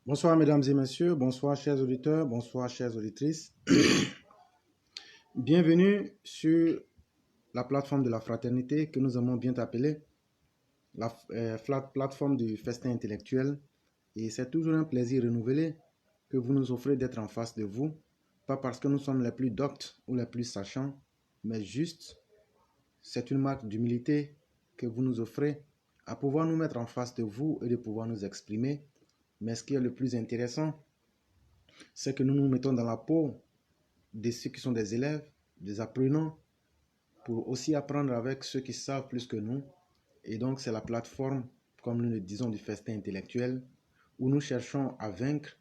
Bonsoir mesdames et messieurs, bonsoir chers auditeurs, bonsoir chères auditrices. Bienvenue sur la plateforme de la fraternité que nous aimons bien appeler la plateforme du festin intellectuel. Et c'est toujours un plaisir renouvelé que vous nous offrez d'être en face de vous, pas parce que nous sommes les plus doctes ou les plus sachants, mais juste c'est une marque d'humilité que vous nous offrez à pouvoir nous mettre en face de vous et de pouvoir nous exprimer. Mais ce qui est le plus intéressant, c'est que nous nous mettons dans la peau de ceux qui sont des élèves, des apprenants, pour aussi apprendre avec ceux qui savent plus que nous. Et donc, c'est la plateforme, comme nous le disons, du festin intellectuel, où nous cherchons à vaincre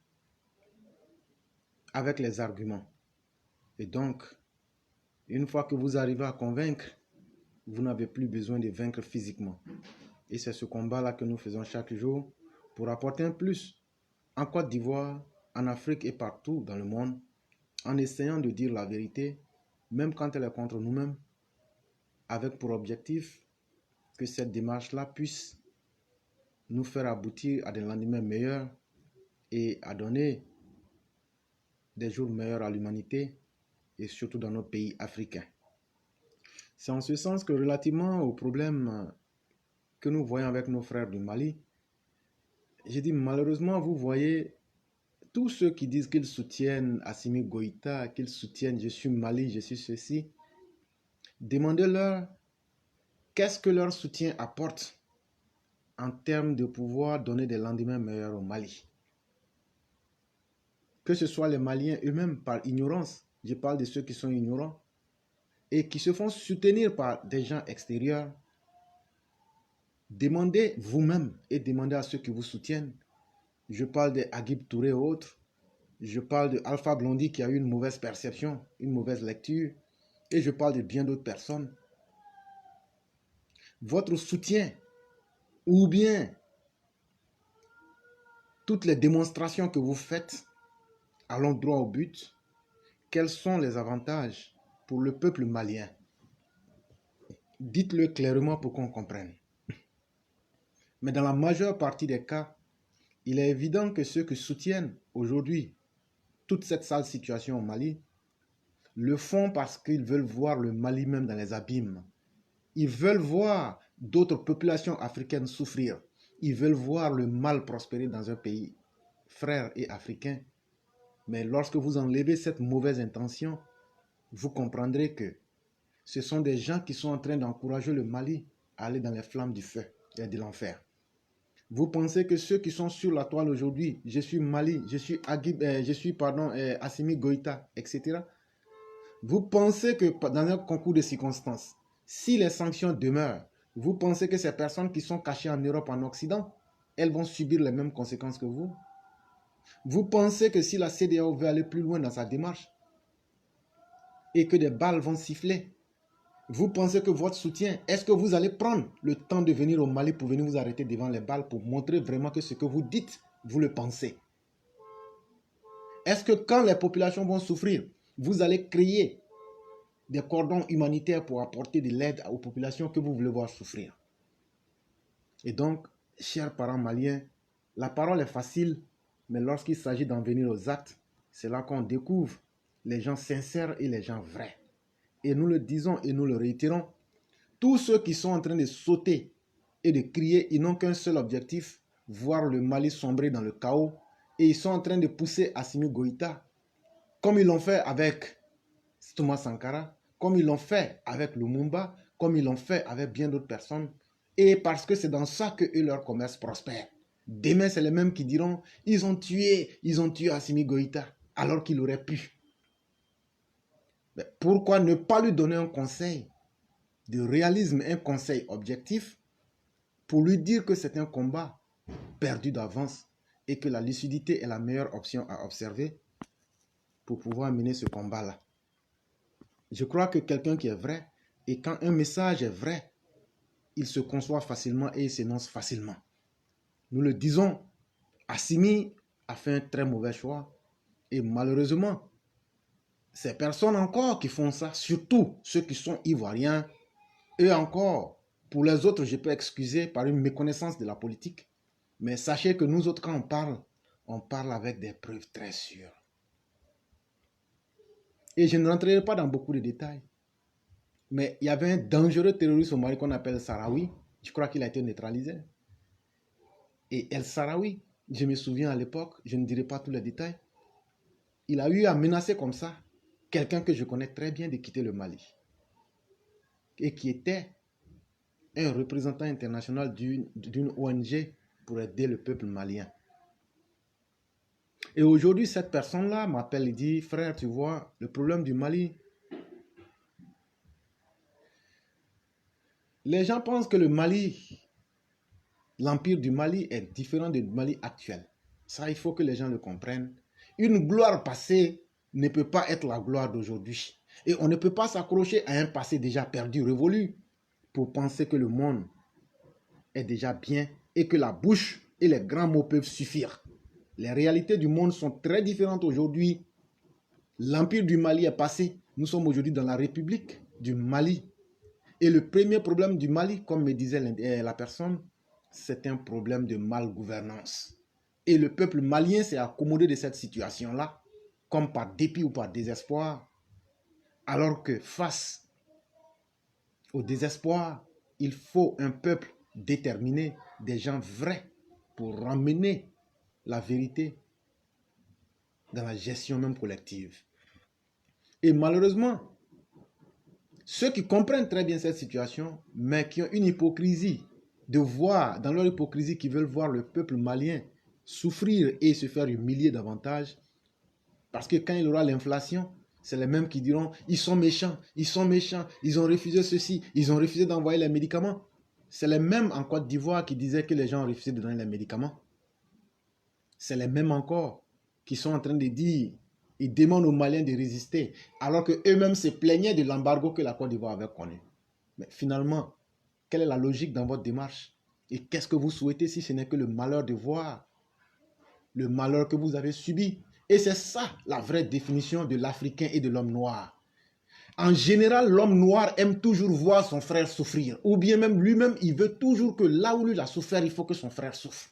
avec les arguments. Et donc, une fois que vous arrivez à convaincre, vous n'avez plus besoin de vaincre physiquement. Et c'est ce combat-là que nous faisons chaque jour pour apporter un plus en Côte d'Ivoire, en Afrique et partout dans le monde, en essayant de dire la vérité, même quand elle est contre nous-mêmes, avec pour objectif que cette démarche-là puisse nous faire aboutir à des lendemains meilleurs et à donner des jours meilleurs à l'humanité et surtout dans nos pays africains. C'est en ce sens que relativement aux problèmes que nous voyons avec nos frères du Mali, j'ai dit malheureusement vous voyez tous ceux qui disent qu'ils soutiennent Assimi Goïta, qu'ils soutiennent je suis Mali, je suis ceci, demandez-leur qu'est-ce que leur soutien apporte en termes de pouvoir donner des lendemains meilleurs au Mali. Que ce soit les Maliens eux-mêmes par ignorance, je parle de ceux qui sont ignorants et qui se font soutenir par des gens extérieurs. Demandez vous-même et demandez à ceux qui vous soutiennent. Je parle de Agib Touré et autres. Je parle de Alpha Blondy qui a eu une mauvaise perception, une mauvaise lecture. Et je parle de bien d'autres personnes. Votre soutien ou bien toutes les démonstrations que vous faites allons droit au but. Quels sont les avantages pour le peuple malien? Dites-le clairement pour qu'on comprenne. Mais dans la majeure partie des cas, il est évident que ceux qui soutiennent aujourd'hui toute cette sale situation au Mali le font parce qu'ils veulent voir le Mali même dans les abîmes. Ils veulent voir d'autres populations africaines souffrir. ils veulent voir le mal prospérer dans un pays frère et africain. Mais lorsque vous enlevez cette mauvaise intention, vous comprendrez que ce sont des gens qui sont en train d'encourager le Mali à aller dans les flammes du feu et de l'enfer. Vous pensez que ceux qui sont sur la toile aujourd'hui, je suis Mali, je suis Assimi Goïta, etc. Vous pensez que dans un concours de circonstances, si les sanctions demeurent, vous pensez que ces personnes qui sont cachées en Europe, en Occident, elles vont subir les mêmes conséquences que vous? Vous pensez que si la CEDEAO veut aller plus loin dans sa démarche et que des balles vont siffler, vous pensez que votre soutien, est-ce que vous allez prendre le temps de venir au Mali pour venir vous arrêter devant les balles pour montrer vraiment que ce que vous dites, vous le pensez? Est-ce que quand les populations vont souffrir, vous allez créer des cordons humanitaires pour apporter de l'aide aux populations que vous voulez voir souffrir? Et donc, chers parents maliens, la parole est facile, mais lorsqu'il s'agit d'en venir aux actes, c'est là qu'on découvre les gens sincères et les gens vrais. Et nous le disons et nous le réitérons, tous ceux qui sont en train de sauter et de crier, ils n'ont qu'un seul objectif, voir le Mali sombrer dans le chaos. Et ils sont en train de pousser Assimi Goïta, comme ils l'ont fait avec Thomas Sankara, comme ils l'ont fait avec Lumumba, comme ils l'ont fait avec bien d'autres personnes. Et parce que c'est dans ça que eux, leur commerce prospère. Demain, c'est les mêmes qui diront, ils ont tué Assimi Goïta, alors qu'il aurait pu. Mais pourquoi ne pas lui donner un conseil de réalisme, un conseil objectif, pour lui dire que c'est un combat perdu d'avance et que la lucidité est la meilleure option à observer pour pouvoir mener ce combat-là. Je crois que quelqu'un qui est vrai, et quand un message est vrai, il se conçoit facilement et il s'énonce facilement. Nous le disons, Assimi a fait un très mauvais choix et malheureusement, ces personnes encore qui font ça, surtout ceux qui sont ivoiriens, eux encore, pour les autres, je peux excuser par une méconnaissance de la politique. Mais sachez que nous autres, quand on parle avec des preuves très sûres. Et je ne rentrerai pas dans beaucoup de détails. Mais il y avait un dangereux terroriste au Mali qu'on appelle Sahraoui. Je crois qu'il a été neutralisé. Et El Sahraoui, je me souviens à l'époque, je ne dirai pas tous les détails, il a eu à menacer comme ça quelqu'un que je connais très bien de quitter le Mali. Et qui était un représentant international d'une ONG pour aider le peuple malien. Et aujourd'hui, cette personne-là m'appelle et dit, frère, tu vois, le problème du Mali, les gens pensent que le Mali, l'empire du Mali est différent du Mali actuel. Ça, il faut que les gens le comprennent. Une gloire passée ne peut pas être la gloire d'aujourd'hui. Et on ne peut pas s'accrocher à un passé déjà perdu, révolu, pour penser que le monde est déjà bien et que la bouche et les grands mots peuvent suffire. Les réalités du monde sont très différentes aujourd'hui. L'empire du Mali est passé. Nous sommes aujourd'hui dans la République du Mali. Et le premier problème du Mali, comme me disait la personne, c'est un problème de malgouvernance. Et le peuple malien s'est accommodé de cette situation-là, comme par dépit ou par désespoir. Alors que face au désespoir, il faut un peuple déterminé, des gens vrais, pour ramener la vérité dans la gestion même collective. Et malheureusement, ceux qui comprennent très bien cette situation, mais qui ont une hypocrisie, de voir, dans leur hypocrisie, qui veulent voir le peuple malien souffrir et se faire humilier davantage, parce que quand il y aura l'inflation, c'est les mêmes qui diront, ils sont méchants, ils ont refusé ceci, ils ont refusé d'envoyer les médicaments. C'est les mêmes en Côte d'Ivoire qui disaient que les gens ont refusé de donner les médicaments. C'est les mêmes encore qui sont en train de dire, ils demandent aux Maliens de résister, alors qu'eux-mêmes se plaignaient de l'embargo que la Côte d'Ivoire avait connu. Mais finalement, quelle est la logique dans votre démarche? Et qu'est-ce que vous souhaitez si ce n'est que le malheur de voir le malheur que vous avez subi? Et c'est ça la vraie définition de l'Africain et de l'homme noir. En général, l'homme noir aime toujours voir son frère souffrir. Ou bien même lui-même, il veut toujours que là où lui a souffert, il faut que son frère souffre.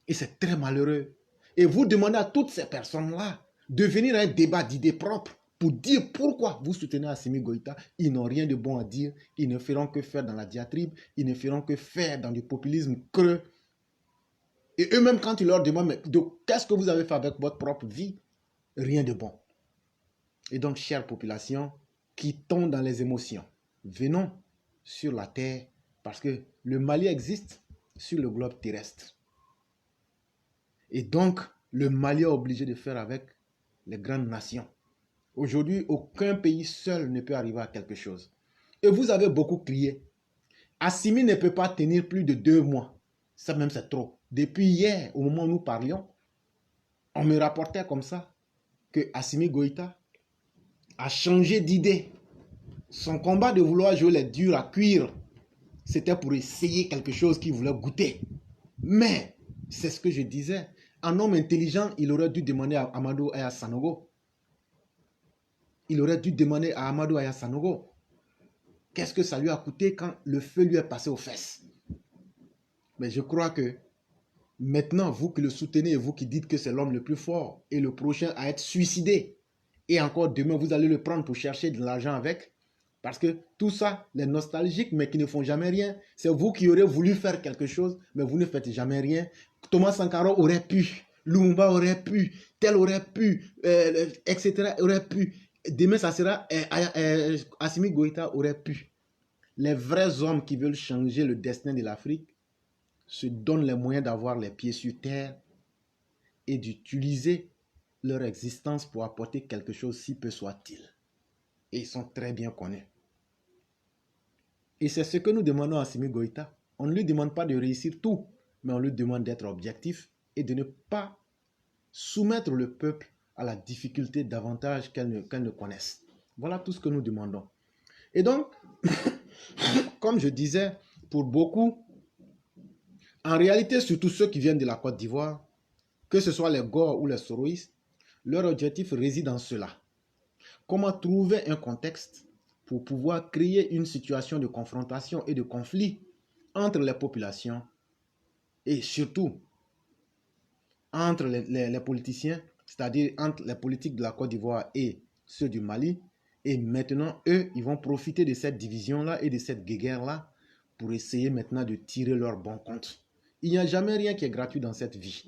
Et c'est très malheureux. Et vous demandez à toutes ces personnes-là de venir à un débat d'idées propres pour dire pourquoi vous soutenez Assimi Goïta. Ils n'ont rien de bon à dire. Ils ne feront que faire dans la diatribe. Ils ne feront que faire dans du populisme creux. Et eux-mêmes, quand ils leur demandent, qu'est-ce que vous avez fait avec votre propre vie? Rien de bon. Et donc, chère population, quittons dans les émotions. Venons sur la terre parce que le Mali existe sur le globe terrestre. Et donc, le Mali est obligé de faire avec les grandes nations. Aujourd'hui, aucun pays seul ne peut arriver à quelque chose. Et vous avez beaucoup crié. Assimi ne peut pas tenir plus de 2 mois. Ça même, c'est trop. Depuis hier, au moment où nous parlions, on me rapportait comme ça que Assimi Goïta a changé d'idée. Son combat de vouloir jouer les durs à cuire, c'était pour essayer quelque chose qu'il voulait goûter. Mais, c'est ce que je disais, un homme intelligent, il aurait dû demander à Amadou Aya Sanogo. Il aurait dû demander à Amadou Aya Sanogo qu'est-ce que ça lui a coûté quand le feu lui est passé aux fesses. Mais je crois que maintenant, vous qui le soutenez et vous qui dites que c'est l'homme le plus fort et le prochain à être suicidé, et encore demain, vous allez le prendre pour chercher de l'argent avec, parce que tout ça, les nostalgiques, mais qui ne font jamais rien, c'est vous qui aurez voulu faire quelque chose, mais vous ne faites jamais rien. Thomas Sankara aurait pu, Lumumba aurait pu, tel aurait pu, etc. aurait pu. Demain, ça sera Assimi Goïta aurait pu. Les vrais hommes qui veulent changer le destin de l'Afrique se donnent les moyens d'avoir les pieds sur terre et d'utiliser leur existence pour apporter quelque chose, si peu soit-il. Et ils sont très bien connus. Et c'est ce que nous demandons à Assimi Goïta. On ne lui demande pas de réussir tout, mais on lui demande d'être objectif et de ne pas soumettre le peuple à la difficulté davantage qu'elle ne connaisse. Voilà tout ce que nous demandons. Et donc, comme je disais, pour beaucoup, en réalité, surtout ceux qui viennent de la Côte d'Ivoire, que ce soit les Gor ou les Soroïstes, leur objectif réside en cela. Comment trouver un contexte pour pouvoir créer une situation de confrontation et de conflit entre les populations et surtout entre les politiciens, c'est-à-dire entre les politiques de la Côte d'Ivoire et ceux du Mali. Et maintenant, eux, ils vont profiter de cette division-là et de cette guerre-là pour essayer maintenant de tirer leur bon compte. Il n'y a jamais rien qui est gratuit dans cette vie.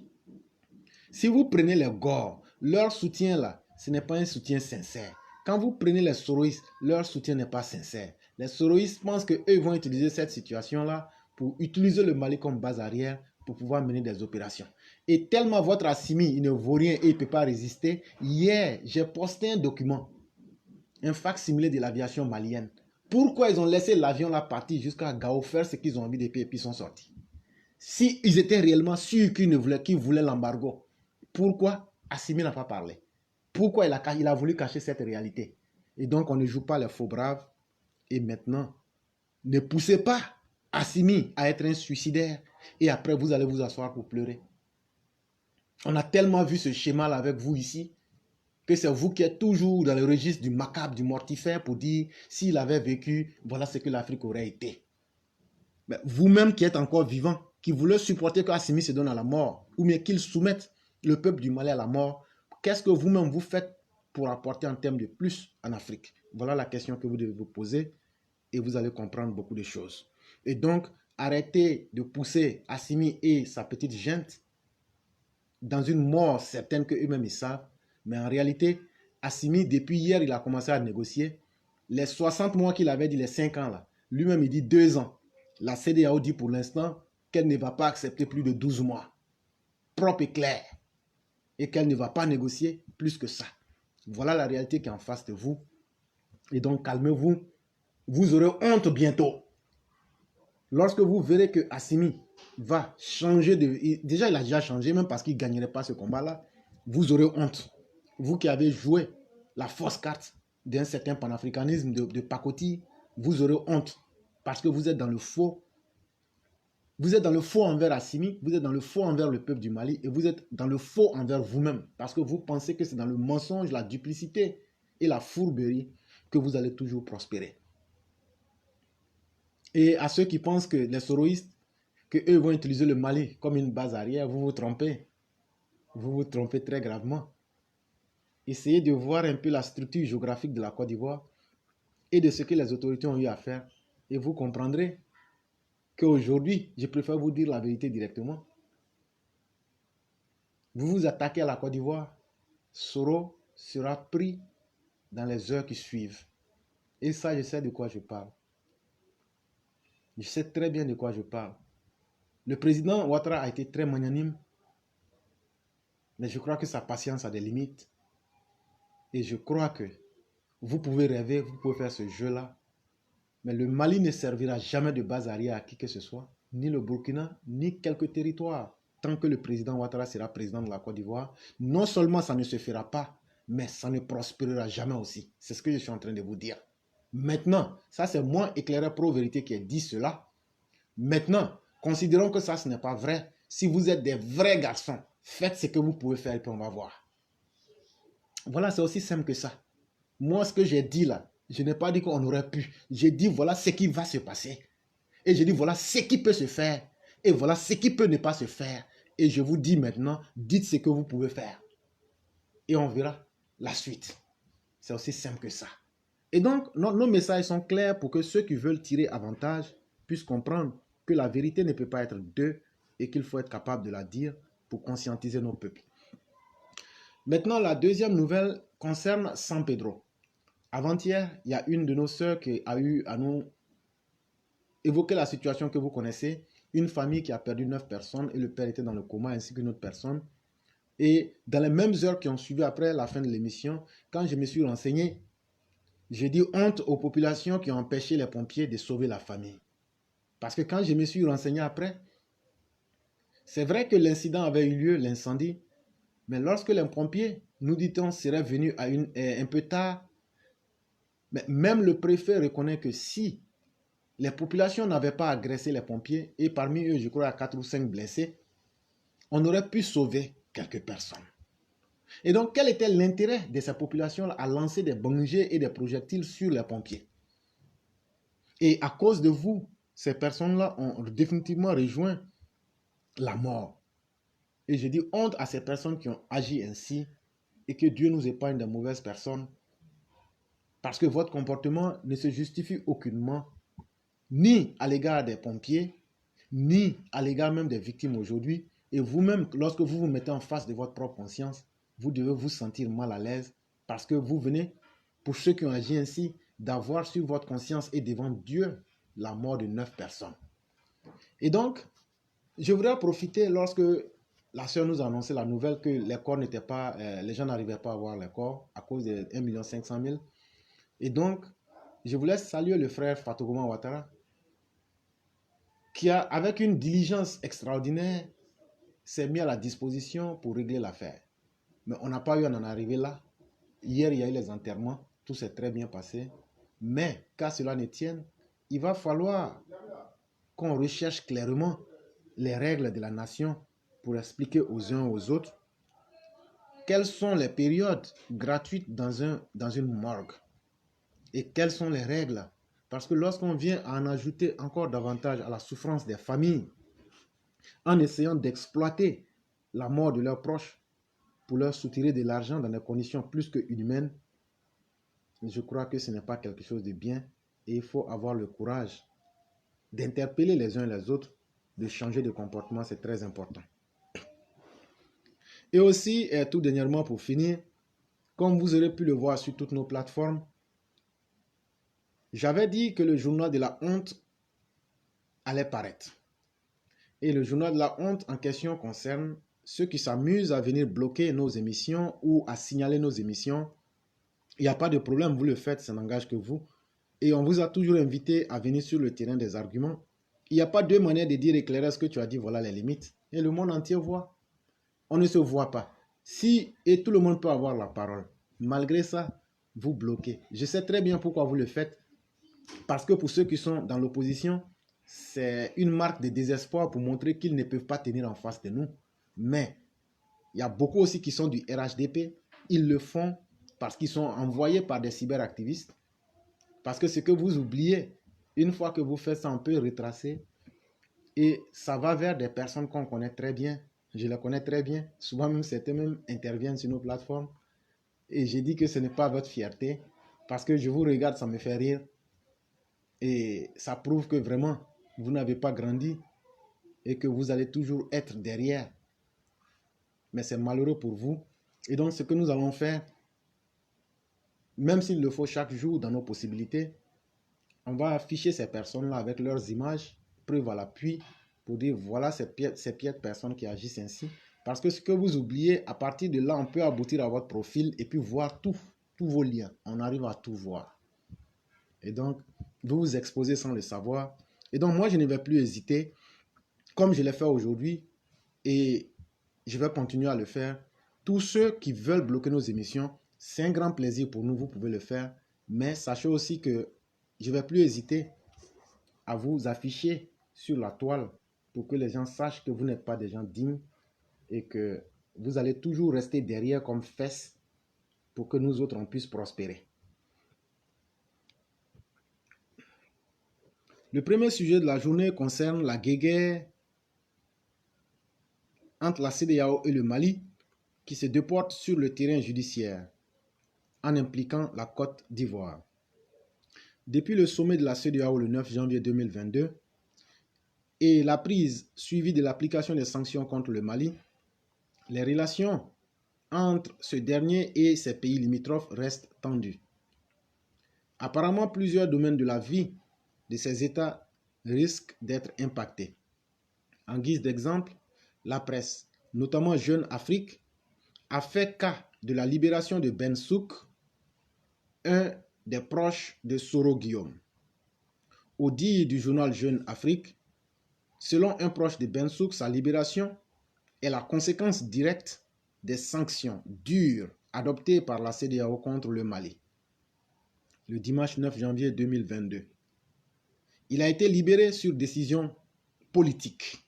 Si vous prenez les Gor, leur soutien là, ce n'est pas un soutien sincère. Quand vous prenez les Soroïstes, leur soutien n'est pas sincère. Les Soroïstes pensent qu'eux vont utiliser cette situation-là pour utiliser le Mali comme base arrière pour pouvoir mener des opérations. Et tellement votre Assimi, il ne vaut rien et il ne peut pas résister. Hier, j'ai posté un document, un fac-similé de l'aviation malienne. Pourquoi ils ont laissé l'avion là partir jusqu'à Gao faire ce qu'ils ont envie de faire et puis ils sont sortis? Si ils étaient réellement sûrs qu'ils voulaient l'embargo, pourquoi Assimi n'a pas parlé? Pourquoi il a voulu cacher cette réalité? Et donc, on ne joue pas les faux braves. Et maintenant, ne poussez pas Assimi à être un suicidaire. Et après, vous allez vous asseoir pour pleurer. On a tellement vu ce schéma-là avec vous ici, que c'est vous qui êtes toujours dans le registre du macabre, du mortifère, pour dire, s'il avait vécu, voilà ce que l'Afrique aurait été. Vous-même qui êtes encore vivant, qui voulez supporter qu'Assimi se donne à la mort, ou bien qu'il soumette le peuple du Mali à la mort, qu'est-ce que vous-même vous faites pour apporter en termes de plus en Afrique? Voilà la question que vous devez vous poser et vous allez comprendre beaucoup de choses. Et donc, arrêtez de pousser Assimi et sa petite gente dans une mort certaine qu'eux-mêmes ils savent. Mais en réalité, Assimi, depuis hier, il a commencé à négocier. Les 60 mois qu'il avait dit, les 5 ans là, lui-même il dit 2 ans. La CEDEAO dit pour l'instant qu'elle ne va pas accepter plus de 12 mois. Propre et clair. Et qu'elle ne va pas négocier plus que ça. Voilà la réalité qui est en face de vous. Et donc, calmez-vous. Vous aurez honte bientôt. Lorsque vous verrez que Assimi va changer de... Déjà, il a déjà changé, même parce qu'il ne gagnerait pas ce combat-là. Vous aurez honte. Vous qui avez joué la fausse carte d'un certain panafricanisme de pacotille, vous aurez honte. Parce que vous êtes dans le faux. Vous êtes dans le faux envers Assimi, vous êtes dans le faux envers le peuple du Mali et vous êtes dans le faux envers vous-même. Parce que vous pensez que c'est dans le mensonge, la duplicité et la fourberie que vous allez toujours prospérer. Et à ceux qui pensent que les soroïstes, qu'eux vont utiliser le Mali comme une base arrière, vous vous trompez. Vous vous trompez très gravement. essayez de voir un peu la structure géographique de la Côte d'Ivoire et de ce que les autorités ont eu à faire. Et vous comprendrez qu'aujourd'hui, je préfère vous dire la vérité directement. Vous vous attaquez à la Côte d'Ivoire, Soro sera pris dans les heures qui suivent. Et ça, je sais de quoi je parle. Je sais très bien de quoi je parle. Le président Ouattara a été très magnanime, mais je crois que sa patience a des limites. Et je crois que vous pouvez rêver, vous pouvez faire ce jeu-là, mais le Mali ne servira jamais de base arrière à qui que ce soit, ni le Burkina, ni quelques territoires. Tant que le président Ouattara sera président de la Côte d'Ivoire, non seulement ça ne se fera pas, mais ça ne prospérera jamais aussi. C'est ce que je suis en train de vous dire. Maintenant, ça c'est moi, éclaireur pro-vérité, qui ai dit cela. Maintenant, considérons que ça, ce n'est pas vrai. Si vous êtes des vrais garçons, faites ce que vous pouvez faire et puis on va voir. Voilà, c'est aussi simple que ça. Moi, ce que j'ai dit là, je n'ai pas dit qu'on aurait pu. J'ai dit voilà ce qui va se passer. Et j'ai dit voilà ce qui peut se faire. Et voilà ce qui peut ne pas se faire. Et je vous dis maintenant, dites ce que vous pouvez faire. Et on verra la suite. C'est aussi simple que ça. Et donc, nos messages sont clairs pour que ceux qui veulent tirer avantage puissent comprendre que la vérité ne peut pas être deux et qu'il faut être capable de la dire pour conscientiser nos peuples. Maintenant, la deuxième nouvelle concerne San Pedro. Avant-hier, il y a une de nos sœurs qui a eu à nous évoquer la situation que vous connaissez. Une famille qui a perdu 9 personnes et le père était dans le coma ainsi qu'une autre personne. Et dans les mêmes heures qui ont suivi après la fin de l'émission, quand je me suis renseigné, j'ai dit honte aux populations qui ont empêché les pompiers de sauver la famille. Parce que quand je me suis renseigné après, c'est vrai que l'incident avait eu lieu, l'incendie, mais lorsque les pompiers, nous dit-on, seraient venus un peu tard, mais même le préfet reconnaît que si les populations n'avaient pas agressé les pompiers, et parmi eux, je crois, 4 ou 5 blessés, on aurait pu sauver quelques personnes. Et donc, quel était l'intérêt de ces populations à lancer des bengées et des projectiles sur les pompiers? Et à cause de vous, ces personnes-là ont définitivement rejoint la mort. Et je dis honte à ces personnes qui ont agi ainsi et que Dieu nous épargne de mauvaises personnes parce que votre comportement ne se justifie aucunement ni à l'égard des pompiers, ni à l'égard même des victimes aujourd'hui. Et vous-même, lorsque vous vous mettez en face de votre propre conscience, vous devez vous sentir mal à l'aise parce que vous venez, pour ceux qui ont agi ainsi, d'avoir sur votre conscience et devant Dieu la mort de 9 personnes. Et donc, je voudrais profiter lorsque la sœur nous a annoncé la nouvelle que les corps n'étaient pas, les gens n'arrivaient pas à voir les corps à cause de 1 500 000. Et donc, je voulais saluer le frère Fatougouma Ouattara qui a, avec une diligence extraordinaire, s'est mis à la disposition pour régler l'affaire. Mais on n'a pas eu à en arriver là. Hier, il y a eu les enterrements, tout s'est très bien passé. Mais, qu'à cela ne tienne, il va falloir qu'on recherche clairement les règles de la nation pour expliquer aux uns aux autres quelles sont les périodes gratuites dans une morgue et quelles sont les règles. Parce que lorsqu'on vient à en ajouter encore davantage à la souffrance des familles, en essayant d'exploiter la mort de leurs proches pour leur soutirer de l'argent dans des conditions plus que inhumaines, je crois que ce n'est pas quelque chose de bien et il faut avoir le courage d'interpeller les uns les autres, de changer de comportement, c'est très important. Et aussi, tout dernièrement pour finir, comme vous aurez pu le voir sur toutes nos plateformes, j'avais dit que le journal de la honte allait paraître. Et le journal de la honte en question concerne ceux qui s'amusent à venir bloquer nos émissions ou à signaler nos émissions. Il n'y a pas de problème, vous le faites, ça n'engage que vous. Et on vous a toujours invité à venir sur le terrain des arguments. Il n'y a pas deux manières de dire éclairer ce que tu as dit, voilà les limites. Et le monde entier voit. On ne se voit pas. Et tout le monde peut avoir la parole. Malgré ça, vous bloquez. Je sais très bien pourquoi vous le faites. Parce que pour ceux qui sont dans l'opposition, c'est une marque de désespoir pour montrer qu'ils ne peuvent pas tenir en face de nous. Mais il y a beaucoup aussi qui sont du RHDP. Ils le font parce qu'ils sont envoyés par des cyberactivistes. Parce que ce que vous oubliez, une fois que vous faites ça, on peut retracer. Et ça va vers des personnes qu'on connaît très bien. Je les connais très bien. Souvent même, certains même interviennent sur nos plateformes. Et j'ai dit que ce n'est pas votre fierté, parce que je vous regarde, ça me fait rire. Et ça prouve que vraiment, vous n'avez pas grandi et que vous allez toujours être derrière. Mais c'est malheureux pour vous. Et donc, ce que nous allons faire, même s'il le faut chaque jour dans nos possibilités, on va afficher ces personnes-là avec leurs images, preuve à l'appui, pour dire voilà ces piètres personnes qui agissent ainsi. Parce que ce que vous oubliez, à partir de là, on peut aboutir à votre profil et puis voir tous vos liens. On arrive à tout voir. Et donc, vous vous exposez sans le savoir. Et donc, moi, je ne vais plus hésiter, comme je l'ai fait aujourd'hui, et je vais continuer à le faire. Tous ceux qui veulent bloquer nos émissions, c'est un grand plaisir pour nous, vous pouvez le faire. Mais sachez aussi que je ne vais plus hésiter à vous afficher sur la toile pour que les gens sachent que vous n'êtes pas des gens dignes et que vous allez toujours rester derrière comme fesses pour que nous autres on puisse prospérer. Le premier sujet de la journée concerne la guéguerre entre la CEDEAO et le Mali qui se déporte sur le terrain judiciaire en impliquant la Côte d'Ivoire. Depuis le sommet de la CEDEAO le 9 janvier 2022 et la prise suivie de l'application des sanctions contre le Mali, les relations entre ce dernier et ses pays limitrophes restent tendues. Apparemment, plusieurs domaines de la vie de ces États risquent d'être impactés. En guise d'exemple, la presse, notamment Jeune Afrique, a fait cas de la libération de Ben Souk, un des proches de Soro Guillaume. Au dire du journal Jeune Afrique, selon un proche de Ben Souk, sa libération est la conséquence directe des sanctions dures adoptées par la CEDEAO contre le Mali. Le dimanche 9 janvier 2022. Il a été libéré sur décision politique,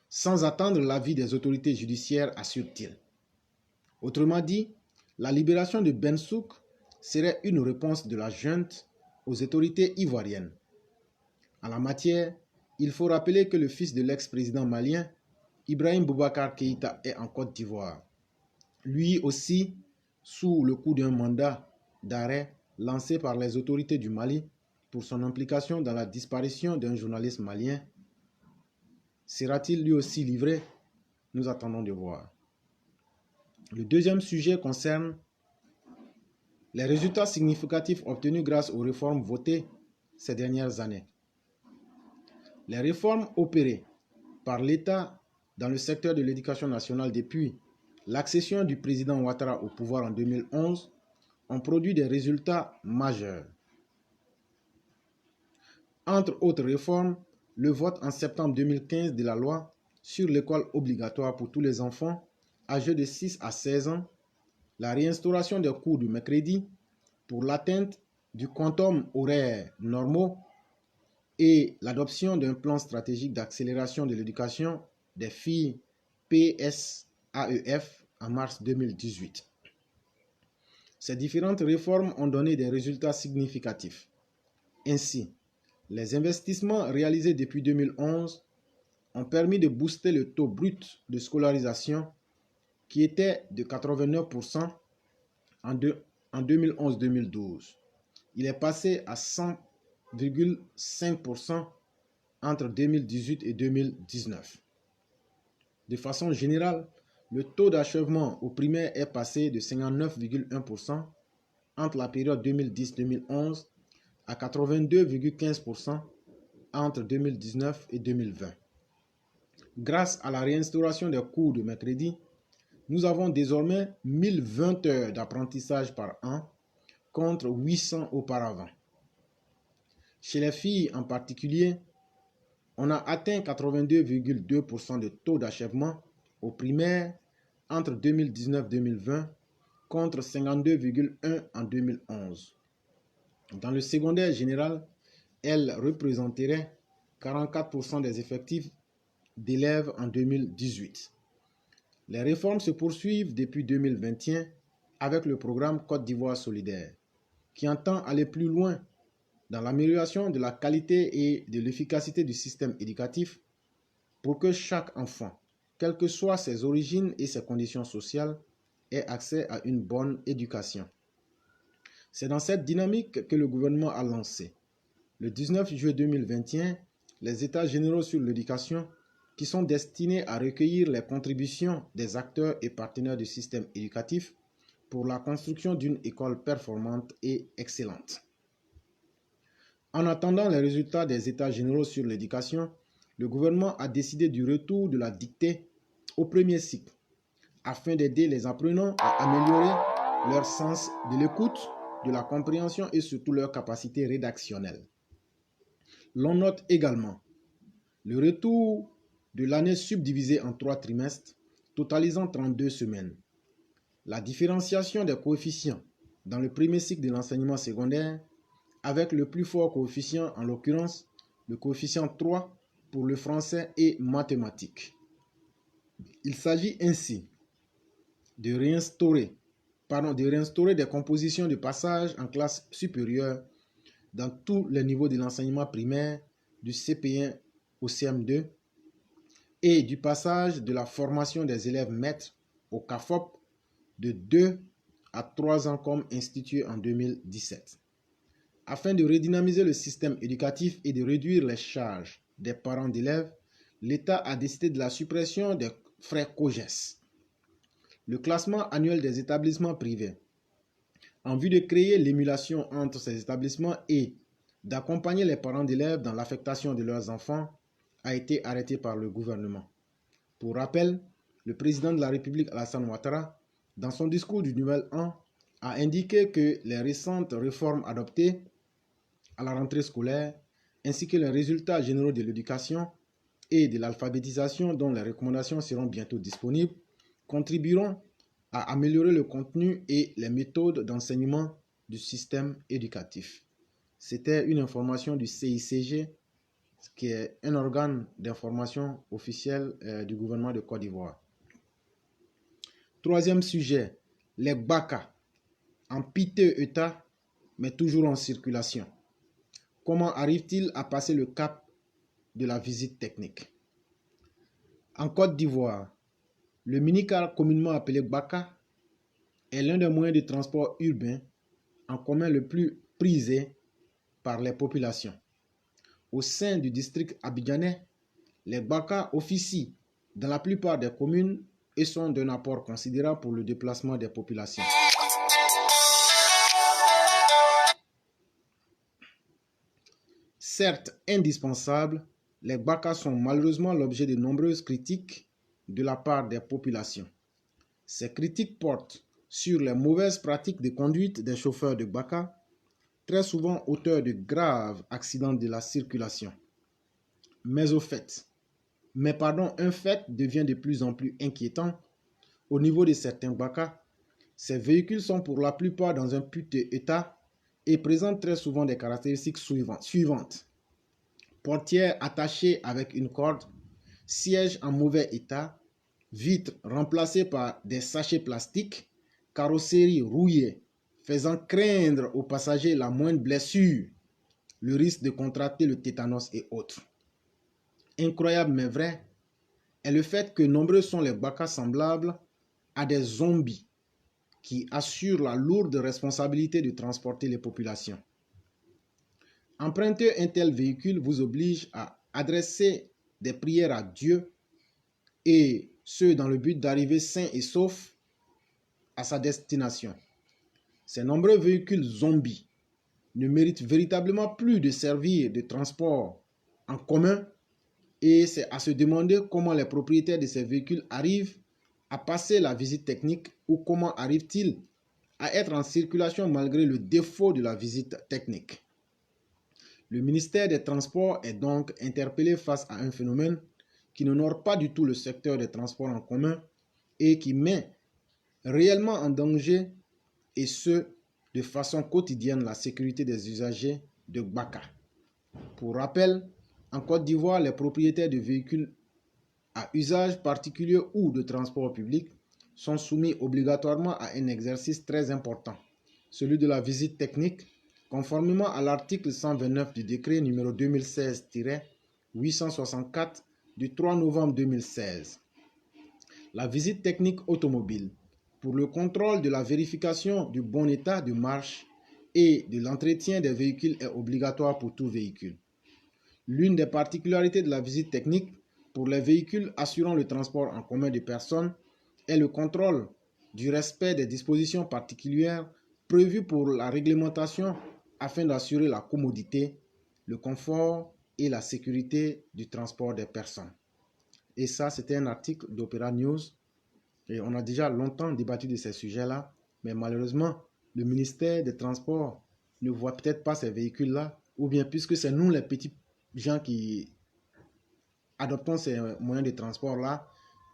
sans attendre l'avis des autorités judiciaires, assure-t-il. Autrement dit, la libération de Ben Souk serait une réponse de la junte aux autorités ivoiriennes. En la matière, il faut rappeler que le fils de l'ex-président malien, Ibrahim Boubacar Keïta, est en Côte d'Ivoire. Lui aussi, sous le coup d'un mandat d'arrêt lancé par les autorités du Mali pour son implication dans la disparition d'un journaliste malien. Sera-t-il lui aussi livré? Nous attendons de voir. Le deuxième sujet concerne les résultats significatifs obtenus grâce aux réformes votées ces dernières années. Les réformes opérées par l'État dans le secteur de l'éducation nationale depuis l'accession du président Ouattara au pouvoir en 2011 ont produit des résultats majeurs. Entre autres réformes, le vote en septembre 2015 de la loi sur l'école obligatoire pour tous les enfants âgés de 6 à 16 ans, la réinstauration des cours du mercredi pour l'atteinte du quantum horaire normaux et l'adoption d'un plan stratégique d'accélération de l'éducation des filles PSAEF en mars 2018. Ces différentes réformes ont donné des résultats significatifs. Ainsi, les investissements réalisés depuis 2011 ont permis de booster le taux brut de scolarisation qui était de 89% en 2011-2012. Il est passé à 100,5% entre 2018 et 2019. De façon générale, le taux d'achèvement au primaire est passé de 59,1% entre la période 2010-2011 à 82,15% entre 2019 et 2020. Grâce à la réinstauration des cours de mercredi, nous avons désormais 1020 heures d'apprentissage par an contre 800 auparavant. Chez les filles en particulier, on a atteint 82,2% de taux d'achèvement au primaire entre 2019-2020 contre 52,1% en 2011. Dans le secondaire général, elle représenterait 44% des effectifs d'élèves en 2018. Les réformes se poursuivent depuis 2021 avec le programme Côte d'Ivoire solidaire, qui entend aller plus loin dans l'amélioration de la qualité et de l'efficacité du système éducatif pour que chaque enfant, quelles que soient ses origines et ses conditions sociales, aient accès à une bonne éducation. C'est dans cette dynamique que le gouvernement a lancé, le 19 juillet 2021, les États généraux sur l'éducation qui sont destinés à recueillir les contributions des acteurs et partenaires du système éducatif pour la construction d'une école performante et excellente. En attendant les résultats des États généraux sur l'éducation, le gouvernement a décidé du retour de la dictée au premier cycle afin d'aider les apprenants à améliorer leur sens de l'écoute, de la compréhension et surtout leur capacité rédactionnelle. L'on note également le retour de l'année subdivisée en 3 trimestres, totalisant 32 semaines. La différenciation des coefficients dans le premier cycle de l'enseignement secondaire, avec le plus fort coefficient, en l'occurrence le coefficient 3 pour le français et mathématiques. Il s'agit ainsi de réinstaurer des compositions de passage en classe supérieure dans tous les niveaux de l'enseignement primaire, du CP1 au CM2, et du passage de la formation des élèves maîtres au CAFOP de 2 à 3 ans comme institué en 2017. Afin de redynamiser le système éducatif et de réduire les charges des parents d'élèves, l'État a décidé de la suppression des frais COGES, le classement annuel des établissements privés, en vue de créer l'émulation entre ces établissements et d'accompagner les parents d'élèves dans l'affectation de leurs enfants, a été arrêté par le gouvernement. Pour rappel, le président de la République Alassane Ouattara, dans son discours du Nouvel An, a indiqué que les récentes réformes adoptées à la rentrée scolaire, ainsi que les résultats généraux de l'éducation et de l'alphabétisation dont les recommandations seront bientôt disponibles, contribueront à améliorer le contenu et les méthodes d'enseignement du système éducatif. C'était une information du CICG, qui est un organe d'information officiel du gouvernement de Côte d'Ivoire. Troisième sujet, les BACA, en piteux état, mais toujours en circulation. Comment arrive-t-il à passer le cap de la visite technique? En Côte d'Ivoire, le minicar communément appelé BACA est l'un des moyens de transport urbain en commun le plus prisé par les populations. Au sein du district abidjanais, les BACA officient dans la plupart des communes et sont d'un apport considérable pour le déplacement des populations. Certes indispensables, les BACA sont malheureusement l'objet de nombreuses critiques de la part des populations. Ces critiques portent sur les mauvaises pratiques de conduite des chauffeurs de BACA, très souvent auteurs de graves accidents de la circulation. Un fait devient de plus en plus inquiétant. Au niveau de certains BACA, ces véhicules sont pour la plupart dans un piteux état et présentent très souvent des caractéristiques suivantes. Portière attachée avec une corde, siège en mauvais état, vitres remplacées par des sachets plastiques, carrosserie rouillée, faisant craindre aux passagers la moindre blessure, le risque de contracter le tétanos et autres. Incroyable mais vrai est le fait que nombreux sont les BACA semblables à des zombies qui assurent la lourde responsabilité de transporter les populations. Emprunter un tel véhicule vous oblige à adresser des prières à Dieu, et ce dans le but d'arriver sain et sauf à sa destination. Ces nombreux véhicules zombies ne méritent véritablement plus de servir de transport en commun, et c'est à se demander comment les propriétaires de ces véhicules arrivent à passer la visite technique, ou comment arrivent-ils à être en circulation malgré le défaut de la visite technique. Le ministère des Transports est donc interpellé face à un phénomène qui n'honore pas du tout le secteur des transports en commun et qui met réellement en danger, et ce, de façon quotidienne, la sécurité des usagers de BACA. Pour rappel, en Côte d'Ivoire, les propriétaires de véhicules à usage particulier ou de transport public sont soumis obligatoirement à un exercice très important, celui de la visite technique, conformément à l'article 129 du décret numéro 2016-864 du 3 novembre 2016. La visite technique automobile pour le contrôle de la vérification du bon état de marche et de l'entretien des véhicules est obligatoire pour tout véhicule. L'une des particularités de la visite technique pour les véhicules assurant le transport en commun de personnes est le contrôle du respect des dispositions particulières prévues pour la réglementation afin d'assurer la commodité, le confort et la sécurité du transport des personnes. Et ça, c'était un article d'Opéra News. Et on a déjà longtemps débattu de ces sujets-là, mais malheureusement, le ministère des Transports ne voit peut-être pas ces véhicules-là, ou bien puisque c'est nous les petits gens qui adoptons ces moyens de transport-là,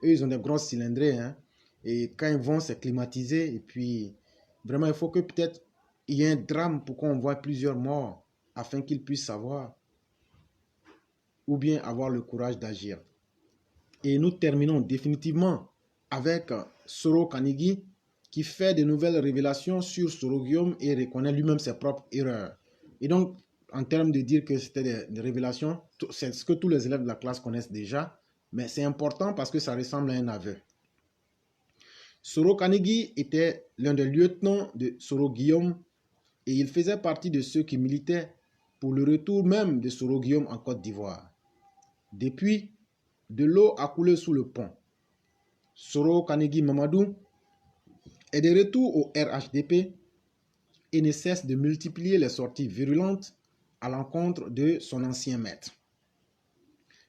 eux, ils ont des grosses cylindrées, hein, et quand ils vont, c'est climatisé, et puis vraiment, il faut que peut-être il y ait un drame pour qu'on voit plusieurs morts, afin qu'ils puissent savoir, ou bien avoir le courage d'agir. Et nous terminons définitivement avec Soro Kanigi, qui fait de nouvelles révélations sur Soro Guillaume et reconnaît lui-même ses propres erreurs. Et donc, en termes de dire que c'était des révélations, c'est ce que tous les élèves de la classe connaissent déjà, mais c'est important parce que ça ressemble à un aveu. Soro Kanigi était l'un des lieutenants de Soro Guillaume et il faisait partie de ceux qui militaient pour le retour même de Soro Guillaume en Côte d'Ivoire. Depuis, de l'eau a coulé sous le pont. Soro Kanigi Mamadou est de retour au RHDP et ne cesse de multiplier les sorties virulentes à l'encontre de son ancien maître.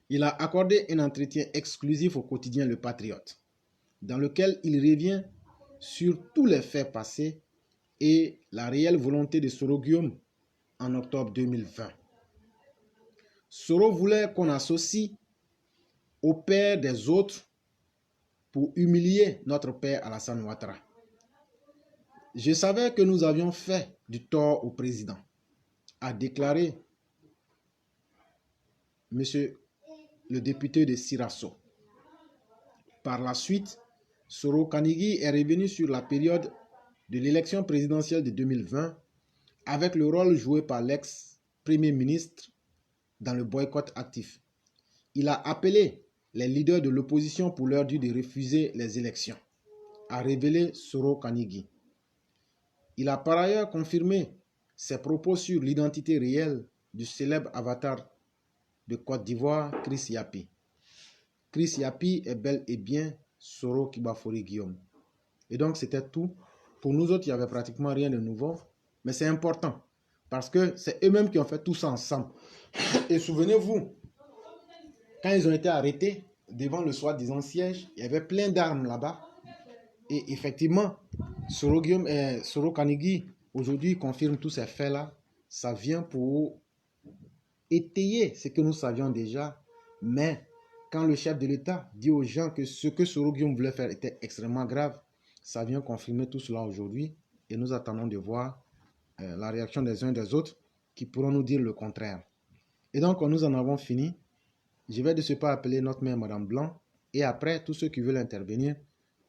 Il a accordé un entretien exclusif au quotidien Le Patriote, dans lequel il revient sur tous les faits passés et la réelle volonté de Soro Guillaume en octobre 2020. Soro voulait qu'on associe au père des autres pour humilier notre père Alassane Ouattara. Je savais que nous avions fait du tort au président, a déclaré monsieur le député de Sirasso. Par la suite, Soro Kanigi est revenu sur la période de l'élection présidentielle de 2020 avec le rôle joué par l'ex-premier ministre dans le boycott actif. Il a appelé les leaders de l'opposition pour leur dire de refuser les élections, a révélé Soro Kanigi. Il a par ailleurs confirmé ses propos sur l'identité réelle du célèbre avatar de Côte d'Ivoire, Chris Yapi. Chris Yapi est bel et bien Soro Kibafori Guillaume. Et donc c'était tout. Pour nous autres, il n'y avait pratiquement rien de nouveau. Mais c'est important parce que c'est eux-mêmes qui ont fait tout ça ensemble. Et souvenez-vous, quand ils ont été arrêtés devant le soi-disant siège, il y avait plein d'armes là-bas. Et effectivement, Soro Kanigi, aujourd'hui, confirme tous ces faits-là. Ça vient pour étayer ce que nous savions déjà. Mais quand le chef de l'État dit aux gens que ce que Soro Guillaume voulait faire était extrêmement grave, ça vient confirmer tout cela aujourd'hui. Et nous attendons de voir la réaction des uns et des autres qui pourront nous dire le contraire. Et donc, nous en avons fini. Je vais de ce pas appeler notre mère Madame Blanc. Et après, tous ceux qui veulent intervenir,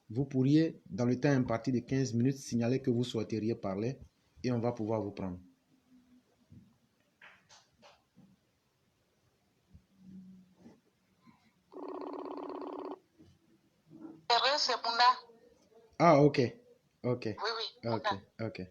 vous pourriez, dans le temps imparti de 15 minutes, signaler que vous souhaiteriez parler et on va pouvoir vous prendre. C'est Bunda. Ah, ok. Ok. Oui, oui. Ok. Ok.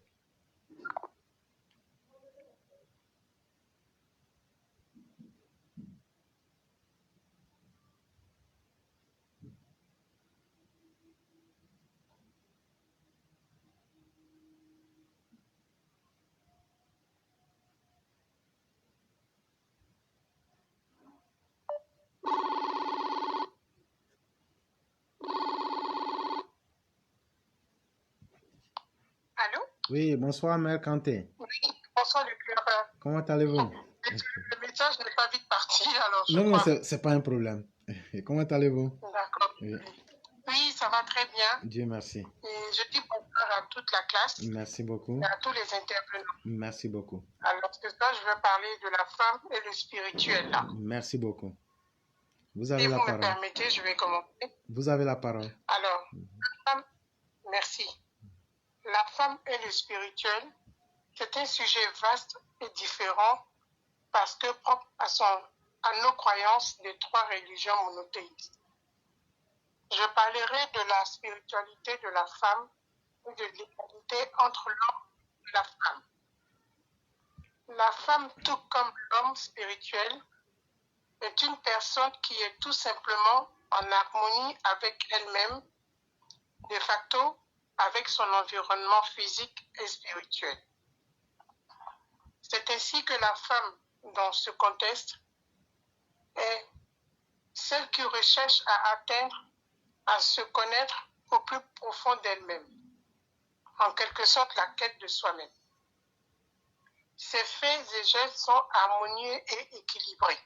Allô? Oui, bonsoir, Mère Kanté. Oui, bonsoir le cureur. Comment allez-vous? Le message n'est pas vite parti, alors je Non, crois. c'est pas un problème. Comment allez-vous? D'accord. Oui. Oui, ça va très bien. Dieu merci. Et je dis bonsoir à toute la classe Merci beaucoup. et à tous les intervenants. Merci beaucoup. Alors, ce soir, je vais parler de la femme et le spirituel. Là. Merci beaucoup. Vous Si avez la vous me parole. permettez, je vais commencer. Vous avez la parole. Alors, la femme, merci. La femme et le spirituel, c'est un sujet vaste et différent parce que propre à nos croyances des trois religions monothéistes. je parlerai de la spiritualité de la femme et de l'égalité entre l'homme et la femme. La femme, tout comme l'homme spirituel, est une personne qui est tout simplement en harmonie avec elle-même, de facto avec son environnement physique et spirituel. C'est ainsi que la femme, dans ce contexte, est celle qui recherche à atteindre, à se connaître au plus profond d'elle-même, en quelque sorte la quête de soi-même. Ses faits et gestes sont harmonieux et équilibrés.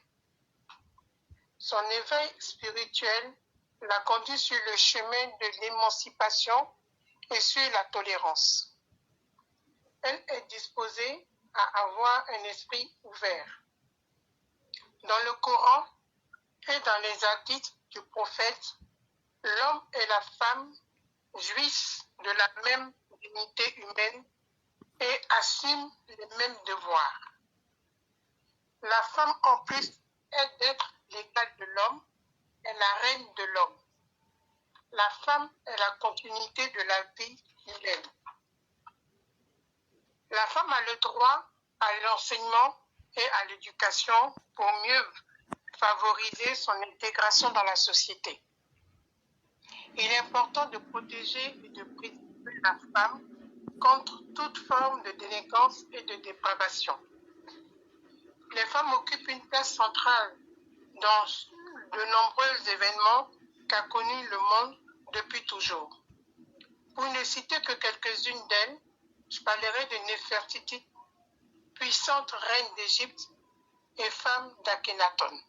Son éveil spirituel la conduit sur le chemin de l'émancipation et sur la tolérance. Elle est disposée à avoir un esprit ouvert. Dans le Coran et dans les hadiths du prophète, l'homme et la femme jouissent de la même dignité humaine et assument les mêmes devoirs. La femme, en plus, est d'être l'égale de l'homme, est la reine de l'homme. La femme est la continuité de la vie humaine. La femme a le droit à l'enseignement et à l'éducation pour mieux favoriser son intégration dans la société. Il est important de protéger et de préserver la femme contre toute forme de délinquance et de dépravation. Les femmes occupent une place centrale dans de nombreux événements qu'a connus le monde depuis toujours. Pour ne citer que quelques-unes d'elles, je parlerai de Néfertiti, puissante reine d'Égypte et femme d'Akhenaton.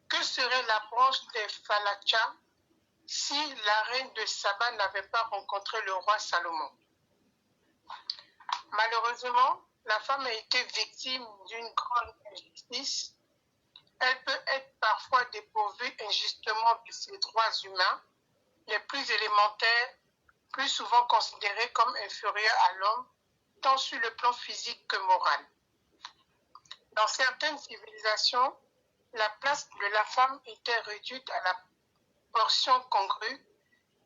Que serait la branche des Phalachas si la reine de Saba n'avait pas rencontré le roi Salomon? Malheureusement, la femme a été victime d'une grande injustice. Elle peut être parfois dépourvue injustement de ses droits humains, les plus élémentaires, plus souvent considérés comme inférieurs à l'homme, tant sur le plan physique que moral. Dans certaines civilisations, la place de la femme était réduite à la portion congrue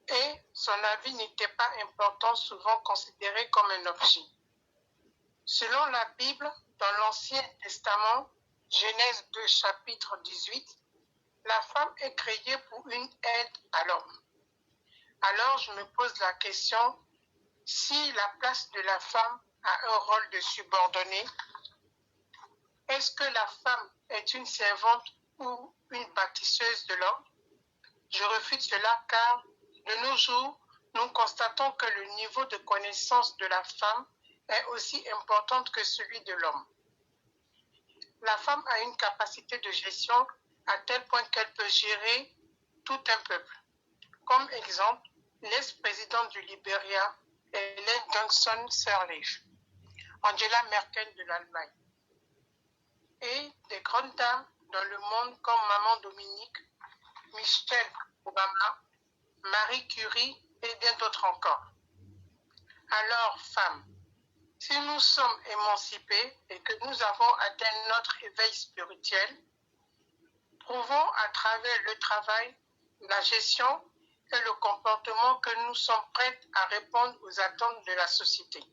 et son avis n'était pas important, souvent considéré comme un objet. Selon la Bible, dans l'Ancien Testament, Genèse 2, chapitre 18, la femme est créée pour une aide à l'homme. Alors je me pose la question, si la place de la femme a un rôle de subordonnée, est-ce que la femme est une servante ou une bâtisseuse de l'homme? Je refute cela car de nos jours, nous constatons que le niveau de connaissance de la femme est aussi important que celui de l'homme. La femme a une capacité de gestion à tel point qu'elle peut gérer tout un peuple. Comme exemple, l'ex-présidente du Libéria, Ellen Johnson Sirleaf, Angela Merkel de l'Allemagne, et des grandes dames dans le monde comme Maman Dominique, Michelle Obama, Marie Curie et bien d'autres encore. Alors, femmes, si nous sommes émancipés et que nous avons atteint notre éveil spirituel, prouvons à travers le travail, la gestion et le comportement que nous sommes prêts à répondre aux attentes de la société,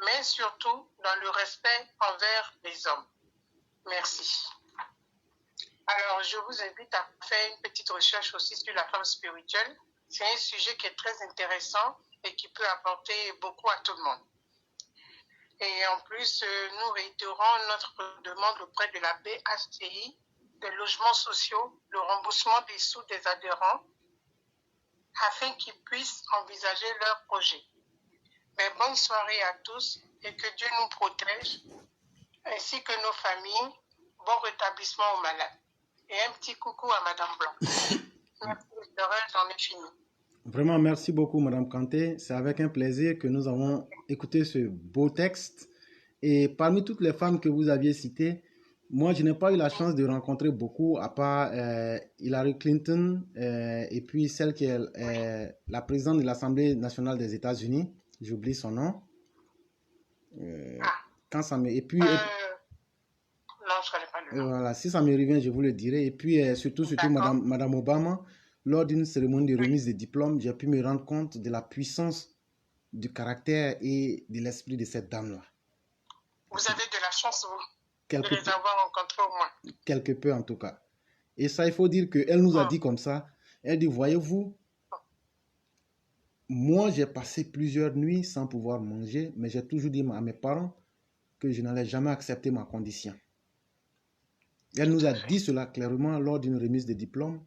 mais surtout dans le respect envers les hommes. Merci. Alors, je vous invite à faire une petite recherche aussi sur la femme spirituelle. C'est un sujet qui est très intéressant et qui peut apporter beaucoup à tout le monde. Et en plus, nous réitérons notre demande auprès de la BHCI, des logements sociaux, le remboursement des sous des adhérents, afin qu'ils puissent envisager leurs projets. Mais bonne soirée à tous et que Dieu nous protège, ainsi que nos familles. Bon rétablissement aux malades. Et un petit coucou à Madame Blanc. Merci, j'en ai fini. Vraiment, merci beaucoup, Madame Kanté. C'est avec un plaisir que nous avons écouté ce beau texte. Et parmi toutes les femmes que vous aviez citées, moi, je n'ai pas eu la chance de rencontrer beaucoup, à part Hillary Clinton et puis celle qui est la présidente de l'Assemblée nationale des États-Unis. J'oublie son nom. Quand ça me... Et puis... Non, je ne connais pas le nom. Voilà, si ça me revient, je vous le dirai. Et puis, surtout, Madame Obama. lors d'une cérémonie de remise de diplôme, j'ai pu me rendre compte de la puissance du caractère et de l'esprit de cette dame-là. Vous avez de la chance, vous, de Quelque les peu, avoir rencontrés au moins. quelque peu en tout cas. Et ça, il faut dire qu'elle nous a dit comme ça, elle dit, voyez-vous, moi, j'ai passé plusieurs nuits sans pouvoir manger, mais j'ai toujours dit à mes parents que je n'allais jamais accepter ma condition. Elle nous a dit cela clairement lors d'une remise de diplôme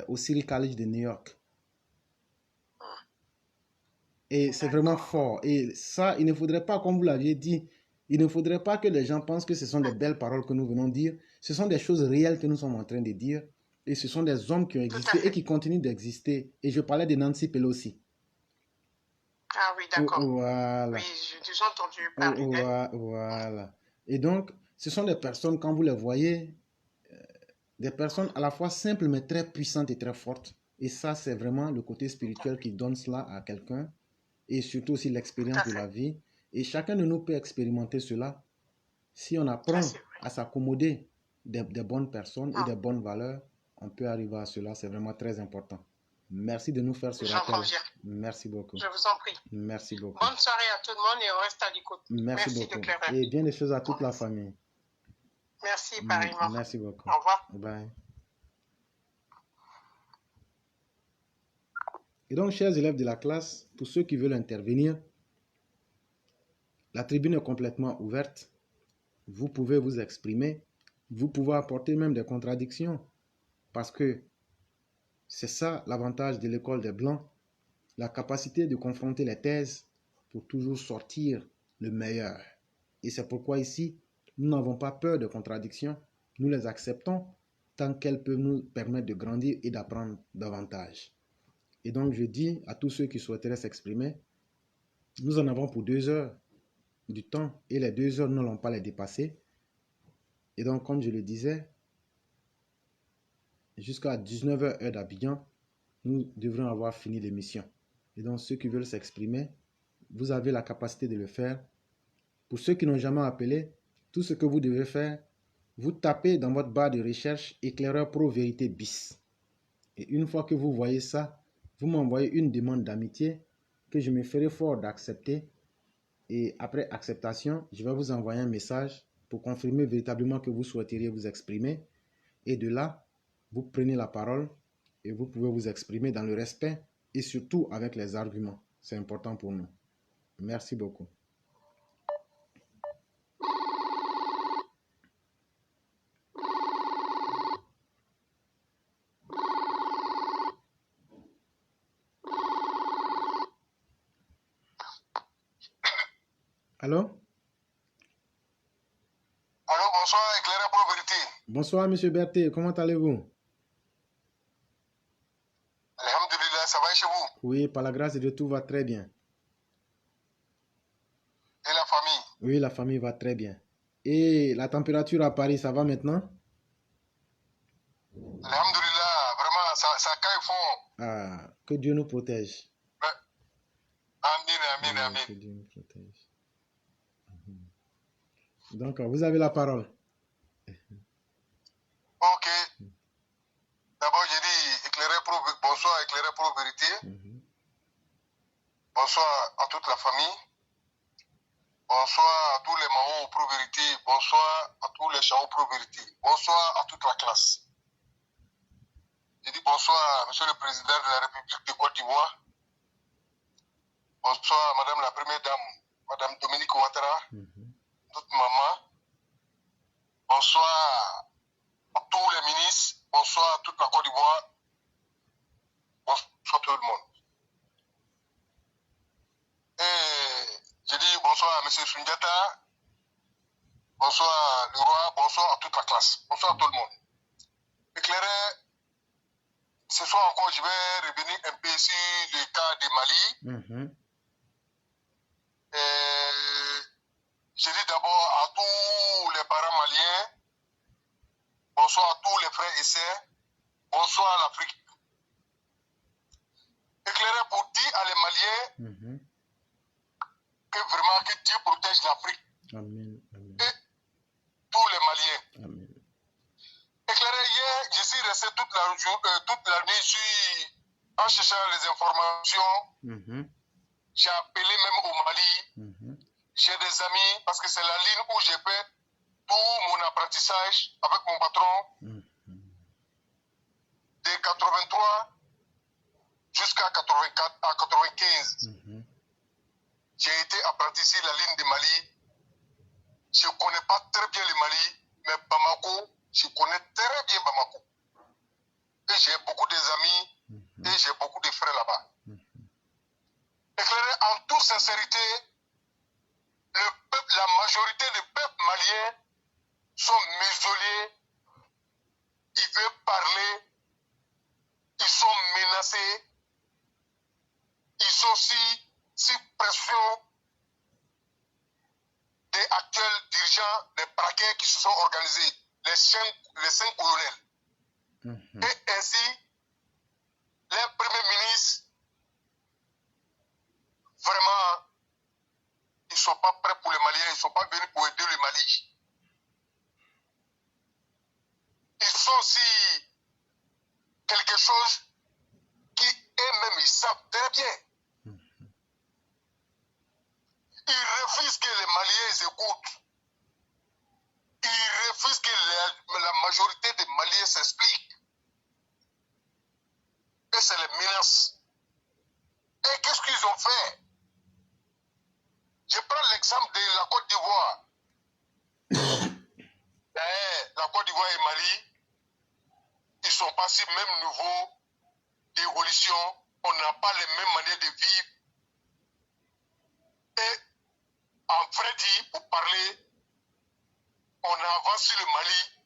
au City College de New York. Et c'est vraiment fort. Et ça, il ne faudrait pas, comme vous l'aviez dit, il ne faudrait pas que les gens pensent que ce sont des belles paroles que nous venons de dire. Ce sont des choses réelles que nous sommes en train de dire. Et ce sont des hommes qui ont existé et qui continuent d'exister. Et je parlais de Nancy Pelosi. Ah oui, d'accord. Voilà. Oui, j'ai déjà entendu parler d'elle. Voilà. Et donc, ce sont des personnes, quand vous les voyez, des personnes à la fois simples, mais très puissantes et très fortes. Et ça, c'est vraiment le côté spirituel qui donne cela à quelqu'un. Et surtout aussi l'expérience de la vie. Et chacun de nous peut expérimenter cela si on apprend à s'accommoder des bonnes personnes et des bonnes valeurs. On peut arriver à cela, c'est vraiment très important. Merci de nous faire ce rappel. Merci beaucoup. Je vous en prie. Merci beaucoup. Bonne soirée à tout le monde et on reste à l'écoute. Merci beaucoup. Et bien des choses à toute la famille. Merci, pareillement. Merci beaucoup. Au revoir. Bye. Et donc, chers élèves de la classe, pour ceux qui veulent intervenir, la tribune est complètement ouverte. Vous pouvez vous exprimer. Vous pouvez apporter même des contradictions. Parce que c'est ça l'avantage de l'école des Blancs. La capacité de confronter les thèses pour toujours sortir le meilleur. Et c'est pourquoi ici, nous n'avons pas peur de contradictions. Nous les acceptons tant qu'elles peuvent nous permettre de grandir et d'apprendre davantage. Et donc, je dis à tous ceux qui souhaiteraient s'exprimer, nous en avons pour 2 heures du temps et les 2 heures, nous n'allons pas les dépasser. Et donc, comme je le disais, jusqu'à 19h heure d'Abidjan, nous devrons avoir fini l'émission. Et donc, ceux qui veulent s'exprimer, vous avez la capacité de le faire. Pour ceux qui n'ont jamais appelé, tout ce que vous devez faire, vous tapez dans votre barre de recherche éclaireur pro vérité bis. Et une fois que vous voyez ça, vous m'envoyez une demande d'amitié que je me ferai fort d'accepter. Et après acceptation, je vais vous envoyer un message pour confirmer véritablement que vous souhaiteriez vous exprimer. Et de là, vous prenez la parole et vous pouvez vous exprimer dans le respect et surtout avec les arguments. C'est important pour nous. Merci beaucoup. Allô? Allô, bonsoir, éclaireur pro vérité. Bonsoir, monsieur Berthet. Comment allez-vous? Alhamdulillah, ça va chez vous? Oui, par la grâce de Dieu, tout va très bien. Et la famille? Oui, la famille va très bien. Et la température à Paris, ça va maintenant? Alhamdulillah, vraiment, ça caille fort. Ah, que Dieu nous protège. Amin, amin, amin. Que Dieu nous protège. Donc, vous avez la parole. Ok. D'abord, j'ai dit bonsoir, éclaireur pro vérité. Bonsoir à toute la famille. Bonsoir à tous les Mahou pro vérité. Bonsoir à tous les Chao pro vérité. Bonsoir à toute la classe. J'ai dit bonsoir à monsieur le président de la République de Côte d'Ivoire. Bonsoir à madame la première dame, madame Dominique Ouattara, notre maman. Bonsoir à tous les ministres. Bonsoir à toute la Côte d'Ivoire. Bonsoir tout le monde. Et je dis bonsoir à M. Sundiata, bonsoir le roi, bonsoir à toute la classe, bonsoir à tout le monde. Éclairé, ce soir encore, je vais revenir un peu sur le cas de Mali. Et je dis d'abord à tous les parents maliens, bonsoir à tous les frères et sœurs, bonsoir à l'Afrique. Éclairé pour dire à les Maliens que vraiment que Dieu protège l'Afrique. Amen, amen. Et tous les Maliens. Amen. Éclairé, hier, je suis resté toute la nuit en cherchant les informations. J'ai appelé même au Mali. J'ai des amis parce que c'est la ligne où j'ai fait tout mon apprentissage avec mon patron. De 83 jusqu'à 95. J'ai été apprenti sur la ligne de Mali. Je ne connais pas très bien le Mali, mais Bamako, je connais très bien Bamako. Et j'ai beaucoup d'amis et j'ai beaucoup de frères là-bas. Éclairé en toute sincérité, la majorité des peuples maliens sont muselés, ils veulent parler, ils sont menacés, ils sont si pression des actuels dirigeants, des braquets qui se sont organisés, les cinq colonels. Et ainsi, les premiers ministres, vraiment, ils ne sont pas prêts pour les Maliens, ils ne sont pas venus pour aider le Mali. Ils sont aussi quelque chose qui eux-mêmes, ils savent très bien. Ils refusent que les Maliens écoutent. Ils refusent que la majorité des Maliens s'expliquent. Et c'est les menaces. Et qu'est-ce qu'ils ont fait? Je prends l'exemple de la Côte d'Ivoire. La Côte d'Ivoire et Mali, ils sont passés au même niveau d'évolution. On n'a pas les mêmes manières de vivre. Et en vrai dit, pour parler, on a avancé le Mali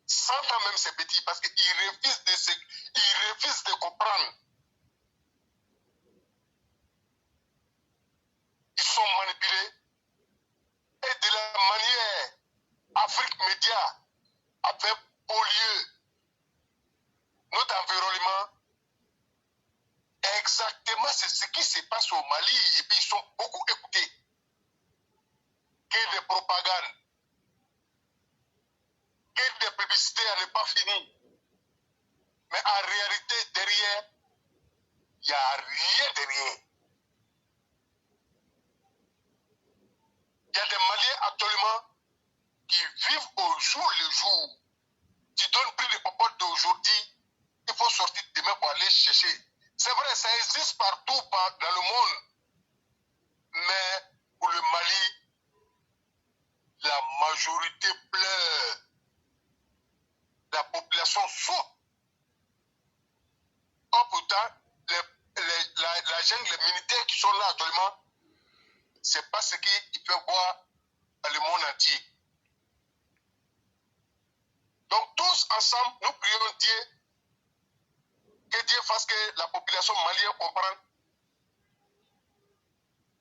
sans quand même ces petits, parce qu'ils refusent de comprendre. Ils sont manipulés. Et de la manière, Afrique Média avait pollué notre environnement. Exactement, c'est ce qui se passe au Mali. Et puis ils sont beaucoup écoutés. Que des propagandes, que des publicités à ne pas finir. Mais en réalité, derrière, il n'y a rien derrière. Il y a des Maliens actuellement qui vivent au jour le jour. Tu donnes prix de popote d'aujourd'hui, il faut sortir demain pour aller chercher. C'est vrai, ça existe partout dans le monde. Mais pour le Mali, la majorité pleure. La population souffre. Or pourtant, la jungle, les militaires qui sont là actuellement, c'est pas ce qu'ils peuvent voir dans le monde entier. Donc tous ensemble, nous prions Dieu, que Dieu fasse que la population malienne comprenne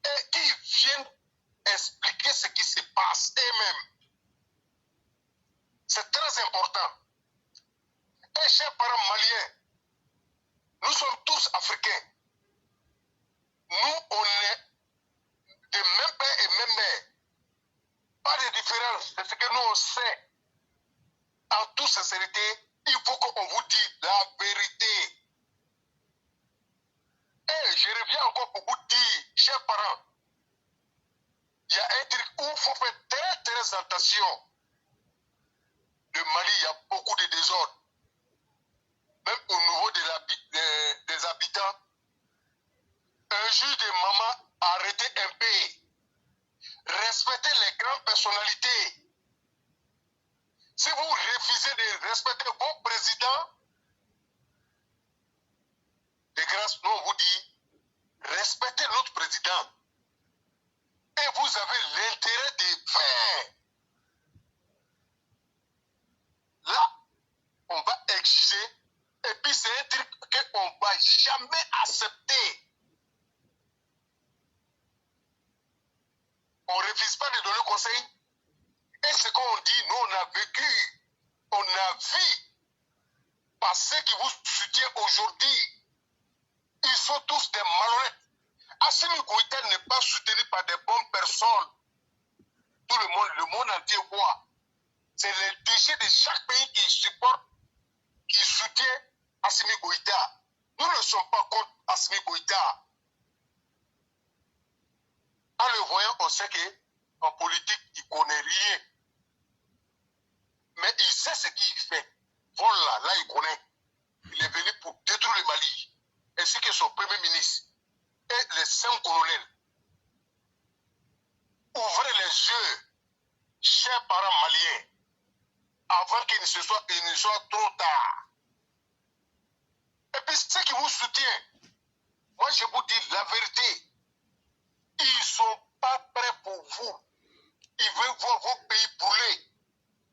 et qu'ils viennent expliquer ce qui se passe eux-mêmes. C'est très important. Et chers parents maliens, nous sommes tous africains. Nous, on est de même père et même mère. Pas de différence. C'est ce que nous, on sait. En toute sincérité, il faut qu'on vous dise la vérité. Et je reviens encore pour vous dire, chers parents, il y a un truc où il faut faire très très attention. Le Mali, il y a beaucoup de désordre. Même au niveau des habitants. Un juge de maman a arrêté un pays. Respectez les grandes personnalités. Si vous refusez de respecter vos présidents, de grâce, nous on vous dit, respectez notre président. Et vous avez l'intérêt de faire. Là, on va exiger. Et puis c'est un truc qu'on ne va jamais accepter. On ne refuse pas de donner conseil. Et ce qu'on dit, nous on a vécu, on a vu par ceux qui vous soutiennent aujourd'hui. Ils sont tous des malhonnêtes. Assimi Goïta n'est pas soutenu par des bonnes personnes. Tout le monde entier voit. c'est les déchets de chaque pays qui supportent, qui soutient Assimi Goïta. Nous ne sommes pas contre Assimi Goïta. En le voyant, on sait qu'en politique, il ne connaît rien. Mais il sait ce qu'il fait. Voilà, là, il connaît. Il est venu pour détruire le Mali, ainsi que son premier ministre et les 5 colonels. Ouvrez les yeux, chers parents maliens, avant qu'il ne soit trop tard. Et puis ceux qui vous soutiennent, moi je vous dis la vérité, ils ne sont pas prêts pour vous. Ils veulent voir vos pays brûler.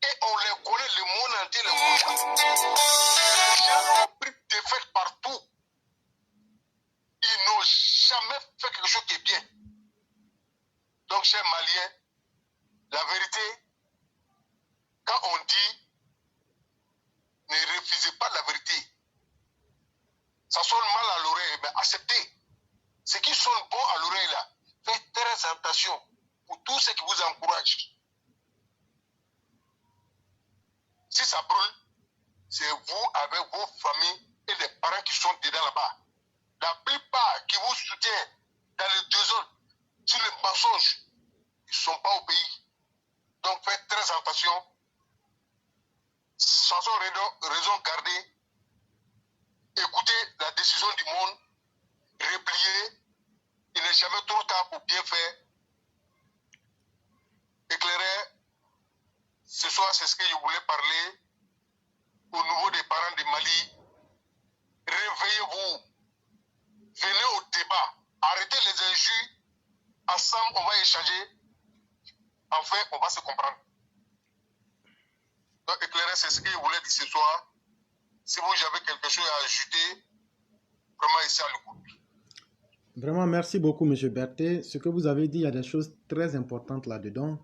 Et on les connaît, le monde entier, le monde. Les gens ont pris des défaites partout. Ils n'ont jamais fait quelque chose qui est bien. Donc, chers Maliens, la vérité, quand on dit ne refusez pas la vérité, ça sonne mal à l'oreille, mais acceptez. Ce qui sonne bon à l'oreille là, faites très attention pour tous ceux qui vous encouragent. Si ça brûle, c'est vous avec vos familles et les parents qui sont dedans là-bas. La plupart qui vous soutiennent dans le désordre, sur le mensonge, ils ne sont pas au pays. Donc faites très attention. Sans raison gardée. Écoutez la décision du monde. Repliez. Il n'est jamais trop tard pour bien faire. Éclairer. Ce soir, c'est ce que je voulais parler au niveau des parents de Mali. Réveillez-vous. Venez au débat. Arrêtez les injures. Ensemble, on va échanger. Enfin, on va se comprendre. Donc, éclairer, c'est ce que je voulais dire ce soir. Si vous avez quelque chose à ajouter, vraiment ici à l'écoute. Vraiment, merci beaucoup, M. Berthet. Ce que vous avez dit, il y a des choses très importantes là-dedans.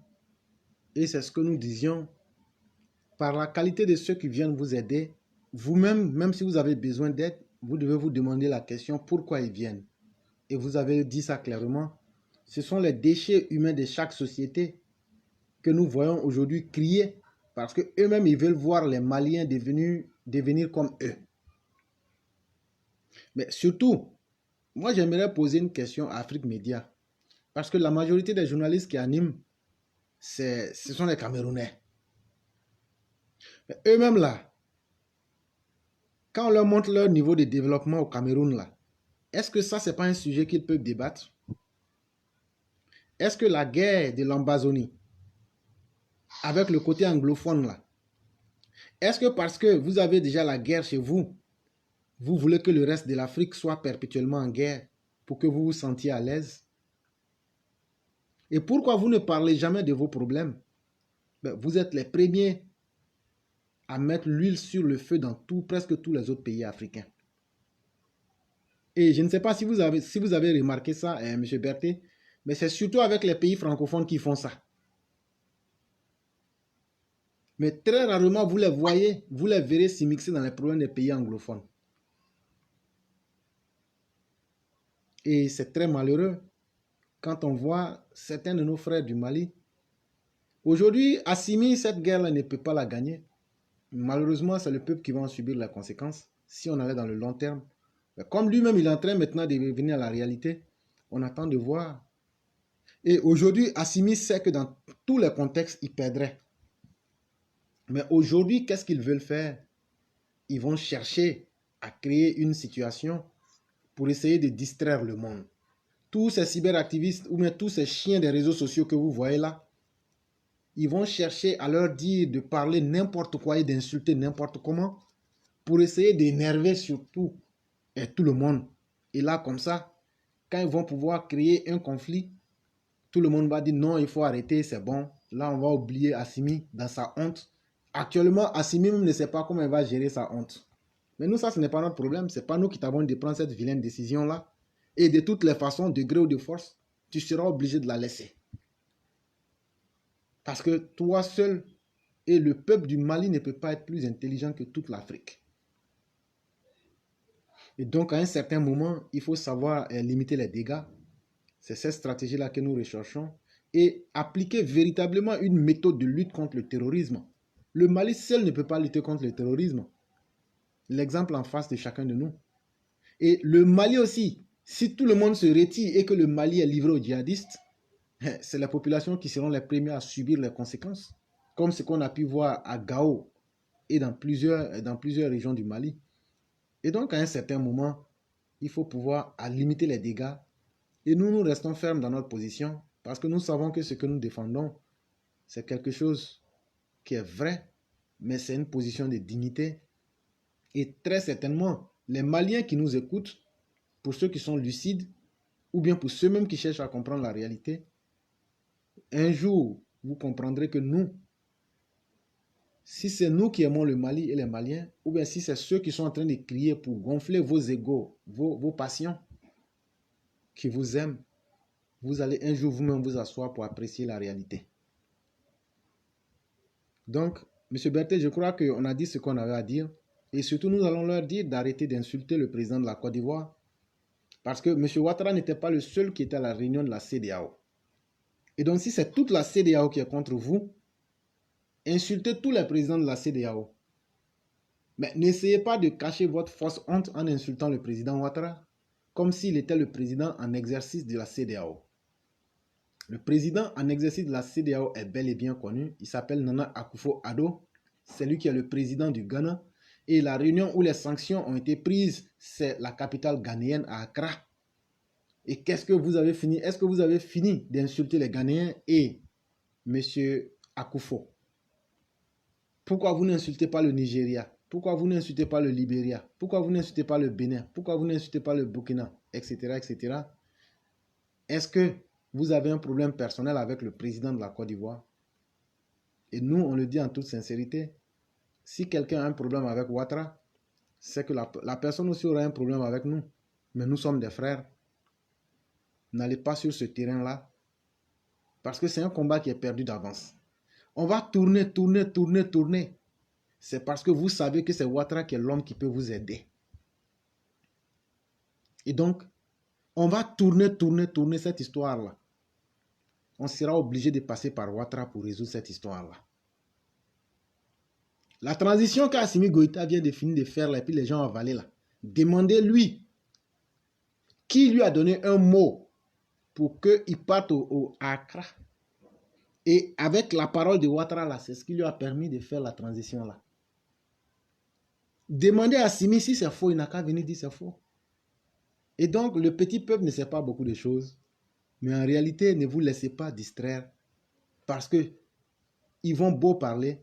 Et c'est ce que nous disions. Par la qualité de ceux qui viennent vous aider, vous-même, même si vous avez besoin d'aide, vous devez vous demander la question pourquoi ils viennent. Et vous avez dit ça clairement. Ce sont les déchets humains de chaque société que nous voyons aujourd'hui crier parce qu'eux-mêmes, ils veulent voir les Maliens devenir comme eux. Mais surtout, moi, j'aimerais poser une question à Afrique Média. Parce que la majorité des journalistes qui animent, ce sont les Camerounais. Mais eux-mêmes là, quand on leur montre leur niveau de développement au Cameroun là, est-ce que ça, c'est pas un sujet qu'ils peuvent débattre? Est-ce que la guerre de l'Ambazonie, avec le côté anglophone là, est-ce que parce que vous avez déjà la guerre chez vous, vous voulez que le reste de l'Afrique soit perpétuellement en guerre pour que vous vous sentiez à l'aise? Et pourquoi vous ne parlez jamais de vos problèmes? Ben, vous êtes les premiers à mettre l'huile sur le feu dans presque tous les autres pays africains. Et je ne sais pas si vous avez remarqué ça, M. Berthet, mais c'est surtout avec les pays francophones qui font ça. Mais très rarement, vous les voyez, vous les verrez s'immiscer dans les problèmes des pays anglophones. Et c'est très malheureux quand on voit certains de nos frères du Mali. Aujourd'hui, Assimi, cette guerre-là ne peut pas la gagner. Malheureusement, c'est le peuple qui va en subir les conséquences si on allait dans le long terme. Mais comme lui-même, il est en train maintenant de revenir à la réalité, on attend de voir. Et aujourd'hui, Assimi sait que dans tous les contextes, il perdrait. Mais aujourd'hui, qu'est-ce qu'ils veulent faire? Ils vont chercher à créer une situation pour essayer de distraire le monde. Tous ces cyberactivistes ou bien tous ces chiens des réseaux sociaux que vous voyez là, ils vont chercher à leur dire de parler n'importe quoi et d'insulter n'importe comment pour essayer d'énerver surtout et tout le monde. Et là, comme ça, quand ils vont pouvoir créer un conflit, tout le monde va dire non, il faut arrêter, c'est bon. Là, on va oublier Assimi dans sa honte. Actuellement, Assimi même ne sait pas comment il va gérer sa honte. Mais nous, ça, ce n'est pas notre problème. Ce n'est pas nous qui t'avons de prendre cette vilaine décision-là. Et de toutes les façons, de gré ou de force, tu seras obligé de la laisser. Parce que toi seul et le peuple du Mali ne peut pas être plus intelligent que toute l'Afrique. Et donc, à un certain moment, il faut savoir limiter les dégâts. C'est cette stratégie-là que nous recherchons. Et appliquer véritablement une méthode de lutte contre le terrorisme. Le Mali seul ne peut pas lutter contre le terrorisme. L'exemple en face de chacun de nous. Et le Mali aussi, si tout le monde se retire et que le Mali est livré aux djihadistes, c'est la population qui seront les premiers à subir les conséquences. Comme ce qu'on a pu voir à Gao et dans plusieurs régions du Mali. Et donc, à un certain moment, il faut pouvoir limiter les dégâts. Et nous restons fermes dans notre position parce que nous savons que ce que nous défendons, c'est quelque chose qui est vrai, mais c'est une position de dignité. Et très certainement, les Maliens qui nous écoutent, pour ceux qui sont lucides, ou bien pour ceux-mêmes qui cherchent à comprendre la réalité, un jour, vous comprendrez que nous, si c'est nous qui aimons le Mali et les Maliens, ou bien si c'est ceux qui sont en train de crier pour gonfler vos égos, vos passions, qui vous aiment, vous allez un jour vous-même vous asseoir pour apprécier la réalité. Donc, M. Berthet, je crois qu'on a dit ce qu'on avait à dire. Et surtout, nous allons leur dire d'arrêter d'insulter le président de la Côte d'Ivoire. Parce que M. Ouattara n'était pas le seul qui était à la réunion de la CEDEAO. Et donc, si c'est toute la CEDEAO qui est contre vous, insultez tous les présidents de la CEDEAO. Mais n'essayez pas de cacher votre fausse honte en insultant le président Ouattara, comme s'il était le président en exercice de la CEDEAO. Le président en exercice de la CEDEAO est bel et bien connu. Il s'appelle Nana Akufo-Addo. C'est lui qui est le président du Ghana. Et la réunion où les sanctions ont été prises, c'est la capitale ghanéenne à Accra. Et qu'est-ce que vous avez fini? Est-ce que vous avez fini d'insulter les Ghanéens et M. Akufo? Pourquoi vous n'insultez pas le Nigeria? Pourquoi vous n'insultez pas le Libéria? Pourquoi vous n'insultez pas le Bénin? Pourquoi vous n'insultez pas le Burkina? Etc. etc. Est-ce que vous avez un problème personnel avec le président de la Côte d'Ivoire? Et nous, on le dit en toute sincérité, si quelqu'un a un problème avec Ouattara, c'est que la personne aussi aura un problème avec nous. Mais nous sommes des frères. N'allez pas sur ce terrain-là, parce que c'est un combat qui est perdu d'avance. On va tourner, tourner, tourner, tourner. C'est parce que vous savez que c'est Ouattara qui est l'homme qui peut vous aider. Et donc, on va tourner, tourner, tourner cette histoire-là. On sera obligé de passer par Ouattara pour résoudre cette histoire-là. La transition qu'Assimi Goïta vient de finir de faire, là, et puis les gens ont avalé là. Demandez-lui qui lui a donné un mot pour qu'il parte au Accra. Et avec la parole de Ouattara, là, c'est ce qui lui a permis de faire la transition là. Demandez à Assimi si c'est faux, il n'a qu'à venir dire c'est faux. Et donc, le petit peuple ne sait pas beaucoup de choses. Mais en réalité, ne vous laissez pas distraire. Parce que ils vont beau parler,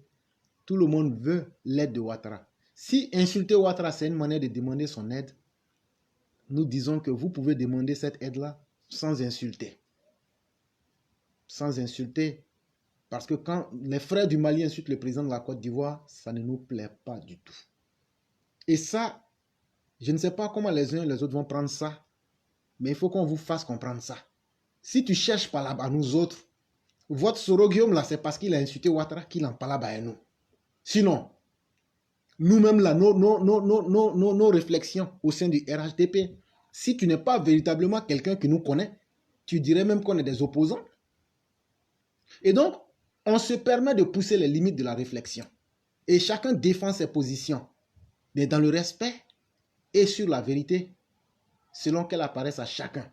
tout le monde veut l'aide de Ouattara. Si insulter Ouattara, c'est une manière de demander son aide, nous disons que vous pouvez demander cette aide-là sans insulter. Sans insulter. Parce que quand les frères du Mali insultent le président de la Côte d'Ivoire, ça ne nous plaît pas du tout. Et ça, je ne sais pas comment les uns et les autres vont prendre ça, mais il faut qu'on vous fasse comprendre ça. Si tu cherches par là-bas, nous autres, votre Soro-Guillaume là, c'est parce qu'il a insulté Ouattara qu'il en parle là-bas à nous. Sinon, nous-mêmes là, nos réflexions au sein du RHDP, si tu n'es pas véritablement quelqu'un que nous connaît, tu dirais même qu'on est des opposants. Et donc, on se permet de pousser les limites de la réflexion. Et chacun défend ses positions, mais dans le respect et sur la vérité, selon qu'elle apparaisse à chacun.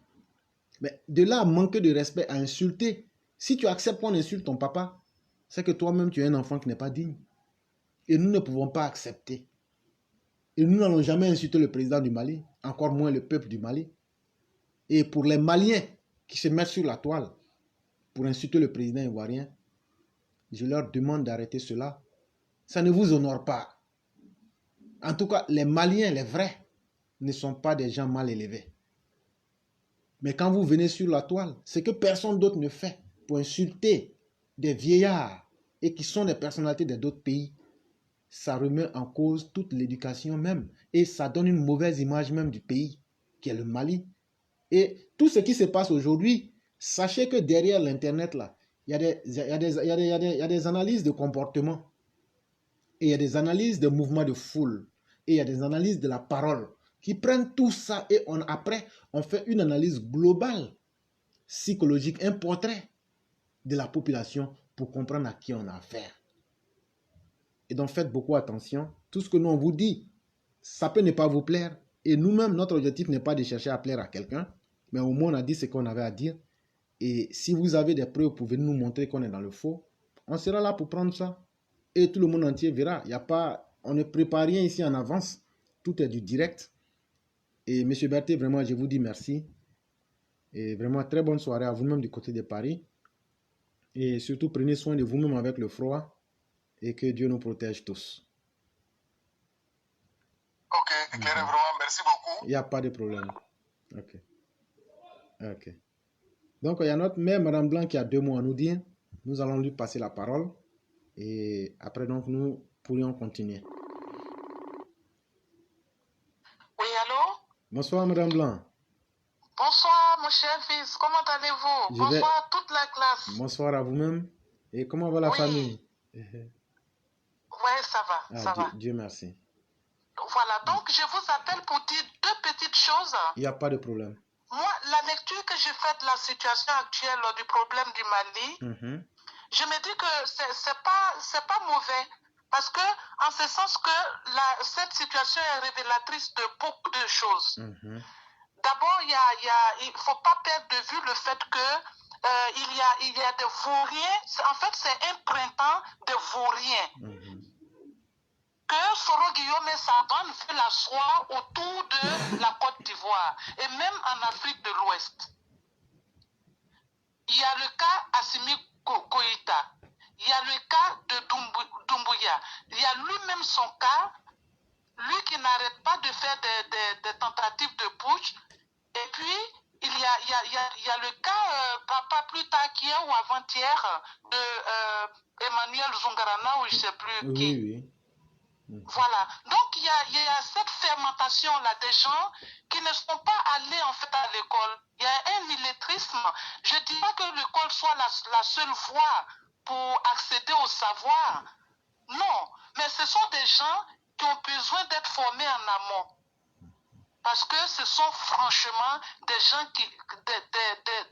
Mais de là à manquer de respect, à insulter, si tu acceptes qu'on insulte ton papa, c'est que toi-même tu es un enfant qui n'est pas digne. Et nous ne pouvons pas accepter. Et nous n'allons jamais insulter le président du Mali, encore moins le peuple du Mali. Et pour les Maliens qui se mettent sur la toile pour insulter le président ivoirien, je leur demande d'arrêter cela. Ça ne vous honore pas. En tout cas, les Maliens, les vrais, ne sont pas des gens mal élevés. Mais quand vous venez sur la toile, ce que personne d'autre ne fait pour insulter des vieillards et qui sont des personnalités d'autres pays, ça remet en cause toute l'éducation même. Et ça donne une mauvaise image même du pays, qui est le Mali. Et tout ce qui se passe aujourd'hui, sachez que derrière l'Internet, là, il y a des analyses de comportement. Et il y a des analyses de mouvements de foule. Et il y a des analyses de la parole qui prennent tout ça et après, on fait une analyse globale, psychologique, un portrait de la population pour comprendre à qui on a affaire. Et donc, faites beaucoup attention. Tout ce que nous, on vous dit, ça peut ne pas vous plaire. Et nous-mêmes, notre objectif n'est pas de chercher à plaire à quelqu'un, mais au moins, on a dit ce qu'on avait à dire. Et si vous avez des preuves, vous pouvez nous montrer qu'on est dans le faux. On sera là pour prendre ça. Et tout le monde entier verra. Il y a pas, on ne prépare rien ici en avance. Tout est du direct. Et M. Berthet, vraiment, je vous dis merci. Et vraiment, très bonne soirée à vous-même du côté de Paris. Et surtout, prenez soin de vous-même avec le froid. Et que Dieu nous protège tous. Ok, éclairé, vraiment, merci beaucoup. Il n'y a pas de problème. Ok. Ok. Donc, il y a notre mère, Madame Blanc, qui a 2 mots à nous dire. Nous allons lui passer la parole. Et après, donc, nous pourrions continuer. Oui, allô? Bonsoir, Madame Blanc. Bonsoir, mon cher fils. Comment allez-vous? Bonsoir à toute la classe. Bonsoir à vous-même. Et comment va la famille? Oui, ça va. Ça va. Dieu merci. Voilà, donc je vous appelle pour dire 2 petites choses. Il n'y a pas de problème. Moi, la lecture que j'ai faite de la situation actuelle du problème du Mali, je me dis que c'est pas mauvais. Parce que, en ce sens que cette situation est révélatrice de beaucoup de choses. D'abord, il ne faut pas perdre de vue le fait que il y a des vauriens. En fait, c'est un printemps de vauriens. Que Soro Guillaume et sa bande veulent l'asseoir autour de la Côte d'Ivoire et même en Afrique de l'Ouest. Il y a le cas Assimi Goïta, il y a le cas de Doumbouya, il y a lui-même son cas, lui qui n'arrête pas de faire des tentatives de putsch, et puis il y a le cas, pas plus tard qu'hier ou avant-hier, de Emmanuel Zungarana, ou je ne sais plus qui. Oui. Voilà. Donc, il y a cette fermentation-là des gens qui ne sont pas allés en fait à l'école. Il y a un illettrisme. Je ne dis pas que l'école soit la seule voie pour accéder au savoir. Non. Mais ce sont des gens qui ont besoin d'être formés en amont. Parce que ce sont franchement des gens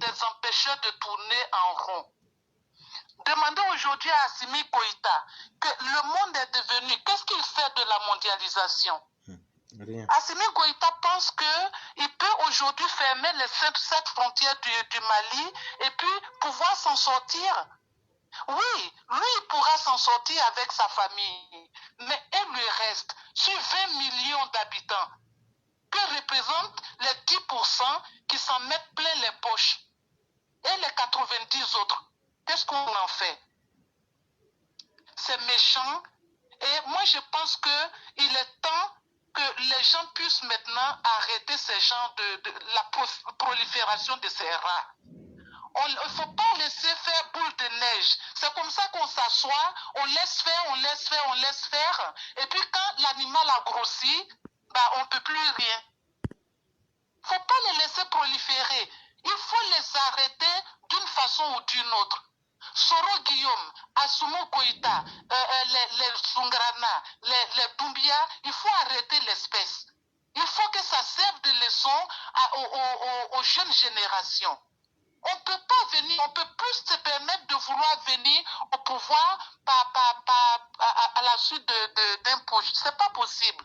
des empêcheurs de tourner en rond. Demandez aujourd'hui à Assimi Goïta que le monde est devenu, qu'est-ce qu'il fait de la mondialisation? Rien. Assimi Goïta pense qu'il peut aujourd'hui fermer les 7 frontières du Mali et puis pouvoir s'en sortir. Oui, lui, il pourra s'en sortir avec sa famille. Mais et le reste, sur 20 millions d'habitants, que représentent les 10% qui s'en mettent plein les poches et les 90 autres? Qu'est-ce qu'on en fait? C'est méchant. Et moi, je pense qu'il est temps que les gens puissent maintenant arrêter ces genres de la prolifération de ces rats. Il ne faut pas laisser faire boule de neige. C'est comme ça qu'on s'assoit, on laisse faire. Et puis quand l'animal a grossi, on ne peut plus rien. Il ne faut pas les laisser proliférer. Il faut les arrêter d'une façon ou d'une autre. Soro Guillaume, Assimi Goïta, les Zungarana, les Doumbia, il faut arrêter l'espèce. Il faut que ça serve de leçon aux jeunes générations. On ne peut pas venir, on ne peut plus se permettre de vouloir venir au pouvoir à la suite d'un putsch. Ce n'est pas possible.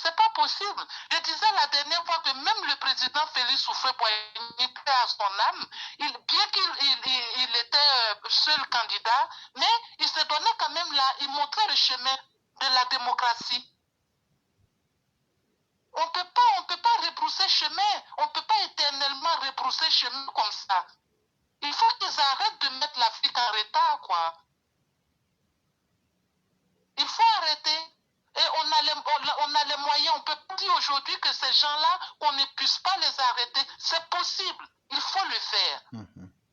C'est pas possible. Je disais la dernière fois que même le président Félix Houphouët-Boigny, paix à son âme, bien qu'il était seul candidat, mais il se donnait quand même là, il montrait le chemin de la démocratie. On ne peut pas rebrousser chemin. On ne peut pas éternellement rebrousser chemin comme ça. Il faut qu'ils arrêtent de mettre l'Afrique en retard, quoi. Il faut arrêter. Et on a les moyens. On ne peut pas dire aujourd'hui que ces gens-là, qu'on ne puisse pas les arrêter. C'est possible. Il faut le faire.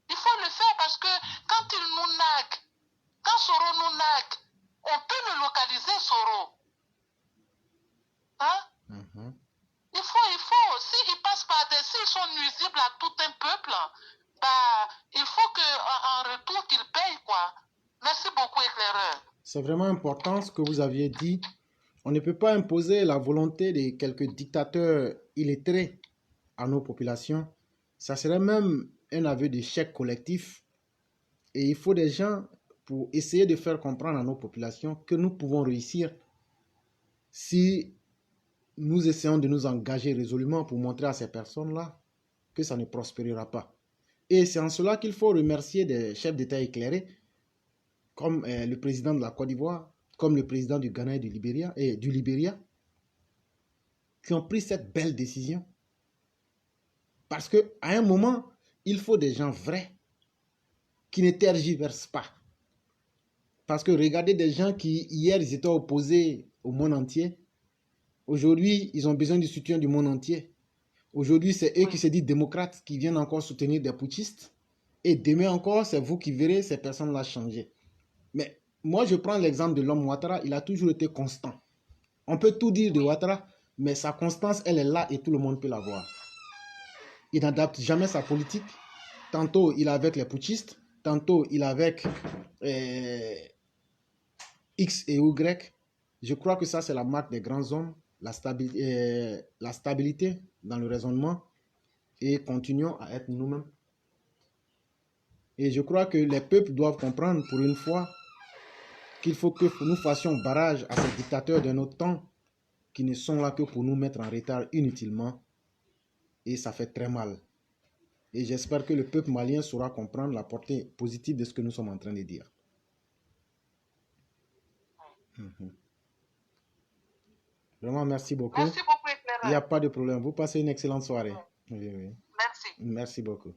Il faut le faire parce que quand ils nous naguent, quand Soro nous nague, on peut le localiser, Soro. Hein? Il faut. S'ils passent par s'ils sont nuisibles à tout un peuple, il faut qu'en retour qu'ils payent, quoi. Merci beaucoup, éclaireur. C'est vraiment important ce que vous aviez dit. On ne peut pas imposer la volonté de quelques dictateurs illettrés à nos populations. Ça serait même un aveu d'échec collectif. Et il faut des gens pour essayer de faire comprendre à nos populations que nous pouvons réussir si nous essayons de nous engager résolument pour montrer à ces personnes-là que ça ne prospérera pas. Et c'est en cela qu'il faut remercier des chefs d'État éclairés, comme le président de la Côte d'Ivoire, comme le président du Ghana et du Libéria, qui ont pris cette belle décision. Parce qu'à un moment, il faut des gens vrais, qui ne tergiversent pas. Parce que regardez des gens qui, hier, ils étaient opposés au monde entier. Aujourd'hui, ils ont besoin du soutien du monde entier. Aujourd'hui, c'est eux qui se disent démocrates qui viennent encore soutenir des putschistes. Et demain encore, c'est vous qui verrez ces personnes-là changer. Mais moi, je prends l'exemple de l'homme Ouattara. Il a toujours été constant. On peut tout dire de Ouattara, mais sa constance, elle est là et tout le monde peut la voir. Il n'adapte jamais sa politique. Tantôt, il est avec les putschistes. Tantôt, il est avec X et Y. Je crois que ça, c'est la marque des grands hommes. La stabilité dans le raisonnement. Et continuons à être nous-mêmes. Et je crois que les peuples doivent comprendre pour une fois qu'il faut que nous fassions barrage à ces dictateurs de notre temps qui ne sont là que pour nous mettre en retard inutilement. Et ça fait très mal. Et j'espère que le peuple malien saura comprendre la portée positive de ce que nous sommes en train de dire. Vraiment, merci beaucoup. Merci beaucoup, éclaireur. Il n'y a pas de problème. Vous passez une excellente soirée. Oui, oui. Merci. Merci beaucoup.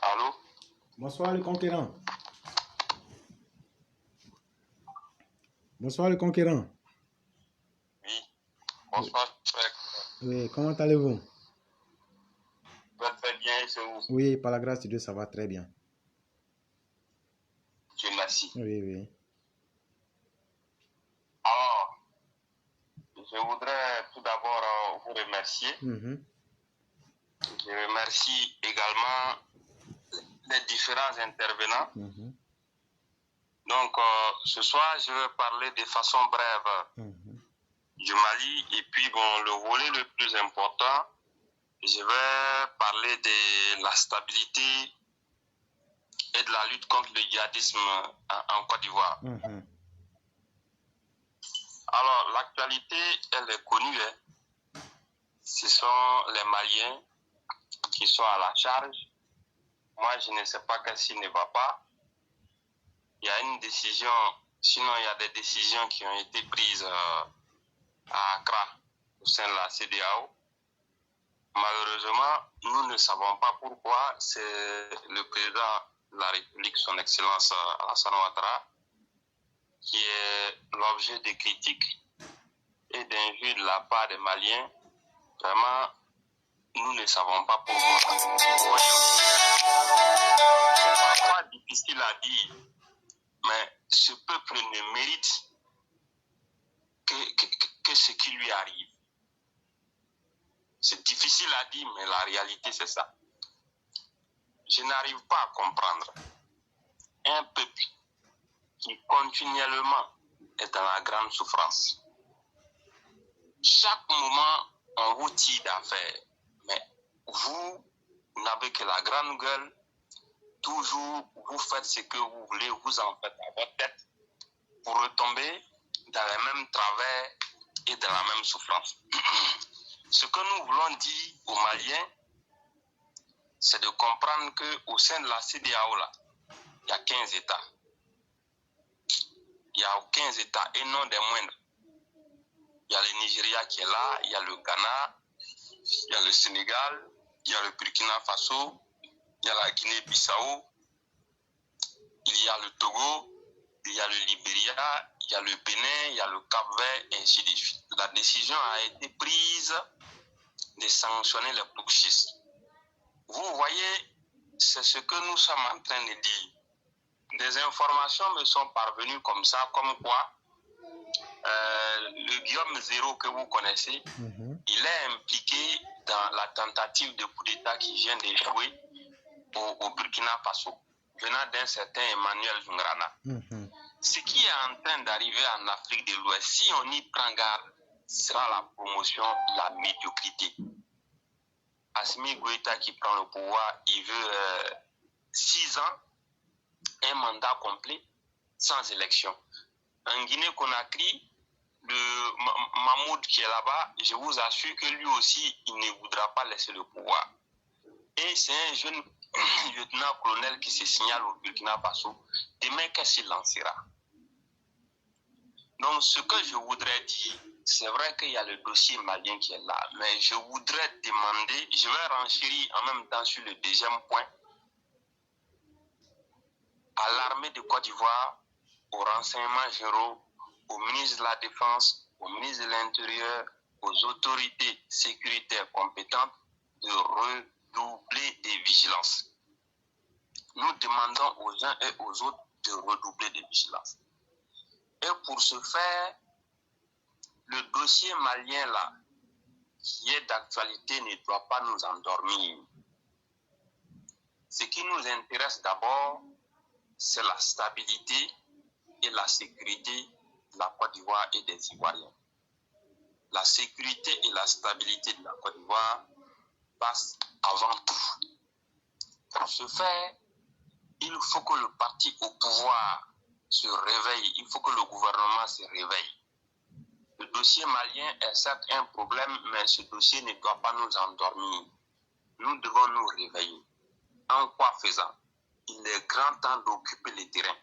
Allô? Bonsoir le conquérant. Bonsoir le conquérant. Oui. Bonsoir, frère. Oui, comment allez-vous? Très bien, et c'est vous? Oui, par la grâce de Dieu, ça va très bien. Dieu merci. Oui, oui. Alors, je voudrais tout d'abord vous remercier. Je remercie également les différents intervenants. Donc, ce soir, je vais parler de façon brève du Mali. Et puis, bon, le volet le plus important, je vais parler de la stabilité et de la lutte contre le djihadisme en Côte d'Ivoire. Alors, l'actualité, elle est connue. Ce sont les Maliens qui sont à la charge. Moi, je ne sais pas qu'est-ce qui ne va pas. Il y a une décision, sinon il y a des décisions qui ont été prises à Accra, au sein de la CEDEAO. Malheureusement, nous ne savons pas pourquoi. C'est le président de la République, son Excellence Alassane Ouattara, qui est l'objet de critiques et d'injures de la part des Maliens. Vraiment, nous ne savons pas pourquoi. C'est parfois difficile à dire, mais ce peuple ne mérite que ce qui lui arrive. C'est difficile à dire, mais la réalité, c'est ça. Je n'arrive pas à comprendre un peuple qui continuellement est dans la grande souffrance. Chaque moment, on vous tire d'affaire, mais vous n'avez que la grande gueule. Toujours, vous faites ce que vous voulez, vous en faites à votre tête pour retomber dans les mêmes travers et dans la même souffrance. Ce que nous voulons dire aux Maliens, c'est de comprendre qu'au sein de la CEDEAO, là, il y a 15 États. Il y a 15 États et non des moindres. Il y a le Nigeria qui est là, il y a le Ghana, il y a le Sénégal, il y a le Burkina Faso, il y a la Guinée-Bissau, il y a le Togo, il y a le Libéria, il y a le Bénin, il y a le Cap-Vert, et ainsi de suite. La décision a été prise de sanctionner les putschistes. Vous voyez, c'est ce que nous sommes en train de dire. Des informations me sont parvenues comme ça, comme quoi le Guillaume Zéro que vous connaissez, il est impliqué dans la tentative de coup d'État qui vient d'échouer au Burkina Faso. venant d'un certain Emmanuel Zungrana. Ce qui est en train d'arriver en Afrique de l'Ouest, si on y prend garde, sera la promotion de la médiocrité. Assimi Goïta qui prend le pouvoir, il veut 6 ans, un mandat complet, sans élection. En Guinée-Conakry, le Mahmoud qui est là-bas, je vous assure que lui aussi, il ne voudra pas laisser le pouvoir. Et c'est un jeune lieutenant-colonel qui se signale au Burkina Faso. Demain, qu'est-ce qu'il lancera? Donc, ce que je voudrais dire, c'est vrai qu'il y a le dossier malien qui est là, mais je voudrais demander, je vais renchérir en même temps sur le deuxième point, à l'armée de Côte d'Ivoire, aux renseignements généraux, au ministre de la Défense, au ministre de l'Intérieur, aux autorités sécuritaires compétentes de redoubler des vigilances. Nous demandons aux uns et aux autres de redoubler des vigilances. Et pour ce faire, le dossier malien là, qui est d'actualité, ne doit pas nous endormir. Ce qui nous intéresse d'abord, c'est la stabilité et la sécurité de la Côte d'Ivoire et des Ivoiriens. La sécurité et la stabilité de la Côte d'Ivoire passent avant tout. Pour ce faire, il faut que le parti au pouvoir se réveille, il faut que le gouvernement se réveille. Le dossier malien est certes un problème, mais ce dossier ne doit pas nous endormir. Nous devons nous réveiller. En quoi faisant? Il est grand temps d'occuper les terrains.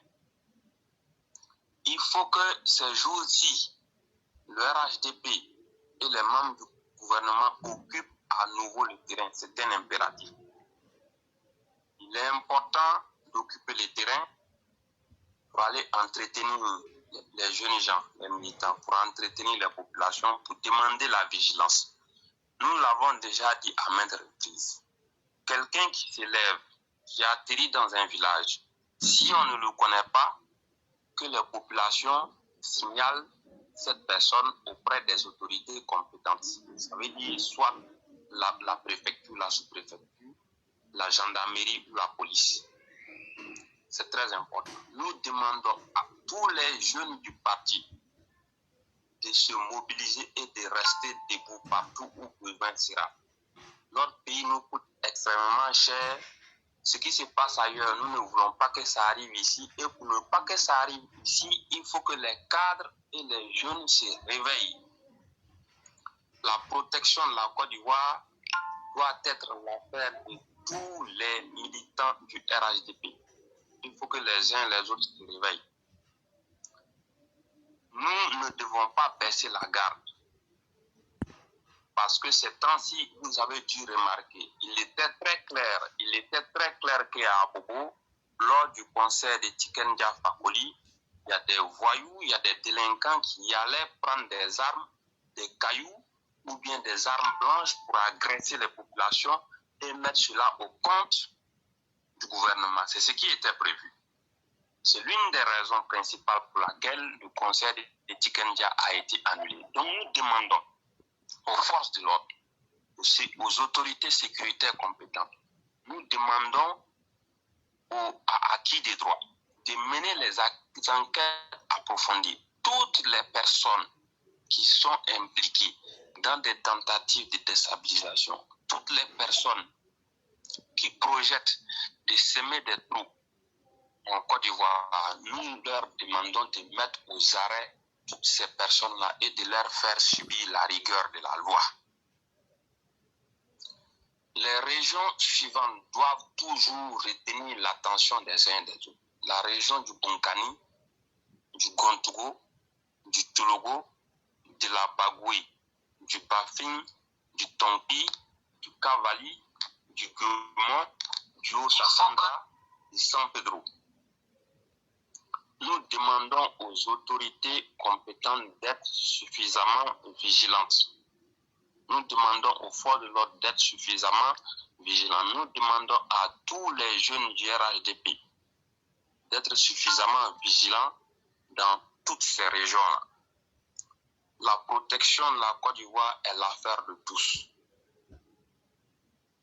Il faut que ces jours-ci, le RHDP et les membres du gouvernement occupent à nouveau le terrain. C'est un impératif. Il est important d'occuper les terrains pour aller entretenir les jeunes gens, les militants, pour entretenir les populations, pour demander la vigilance. Nous l'avons déjà dit à maintes reprises. Quelqu'un qui s'élève, qui atterrit dans un village, si on ne le connaît pas, que les populations signalent cette personne auprès des autorités compétentes. Ça veut dire soit la préfecture, la sous-préfecture, la gendarmerie ou la police. C'est très important. Nous demandons à tous les jeunes du parti de se mobiliser et de rester debout partout où besoin sera. Notre pays nous coûte extrêmement cher. Ce qui se passe ailleurs, nous ne voulons pas que ça arrive ici. Et pour ne pas que ça arrive ici, il faut que les cadres et les jeunes se réveillent. La protection de la Côte d'Ivoire doit être l'affaire de tous les militants du RHDP. Il faut que les uns et les autres se réveillent. Nous ne devons pas baisser la garde. Parce que ces temps-ci, vous avez dû remarquer, il était très clair qu'à Abobo, lors du concert de Tikendia Fakoli, il y a des voyous, il y a des délinquants qui allaient prendre des armes, des cailloux ou bien des armes blanches pour agresser les populations et mettre cela au compte du gouvernement. C'est ce qui était prévu. C'est l'une des raisons principales pour laquelle le concert de Tikendia a été annulé. Donc nous demandons aux forces de l'ordre, aux autorités sécuritaires compétentes, nous demandons à qui des droits de mener les enquêtes approfondies. Toutes les personnes qui sont impliquées dans des tentatives de déstabilisation, toutes les personnes qui projettent de semer des troubles en Côte d'Ivoire, nous leur demandons de mettre aux arrêts toutes ces personnes-là et de leur faire subir la rigueur de la loi. Les régions suivantes doivent toujours retenir l'attention des uns et des autres. La région du Bonkani, du Gontougo, du Tologo, de la Bagoué, du Bafing, du Tompi, du Cavali, du Gourmont, du Haut-Sassandra, du San Pedro. Nous demandons aux autorités compétentes d'être suffisamment vigilantes. Nous demandons aux forces de l'ordre d'être suffisamment vigilants. Nous demandons à tous les jeunes du RHDP d'être suffisamment vigilants dans toutes ces régions-là. La protection de la Côte d'Ivoire est l'affaire de tous.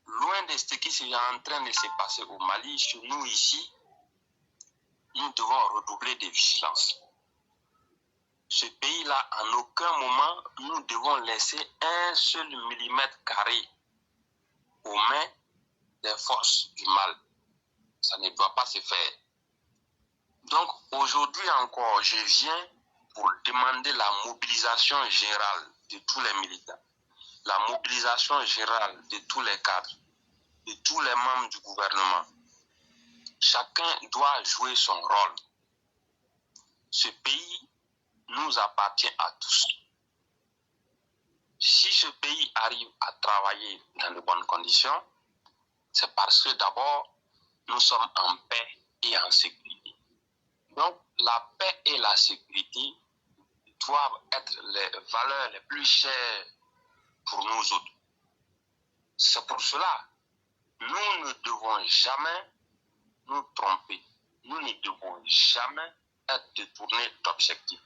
Loin de ce qui est en train de se passer au Mali, chez nous ici, nous devons redoubler de vigilance. Ce pays-là, en aucun moment, nous devons laisser un seul millimètre carré aux mains des forces du mal. Ça ne doit pas se faire. Donc, aujourd'hui encore, je viens pour demander la mobilisation générale de tous les militants, la mobilisation générale de tous les cadres, de tous les membres du gouvernement. Chacun doit jouer son rôle. Ce pays nous appartient à tous. Si ce pays arrive à travailler dans de bonnes conditions, c'est parce que d'abord, nous sommes en paix et en sécurité. Donc, la paix et la sécurité doivent être les valeurs les plus chères pour nous autres. C'est pour cela, nous ne devons jamais nous tromper. Nous ne devons jamais être détournés d'objectifs.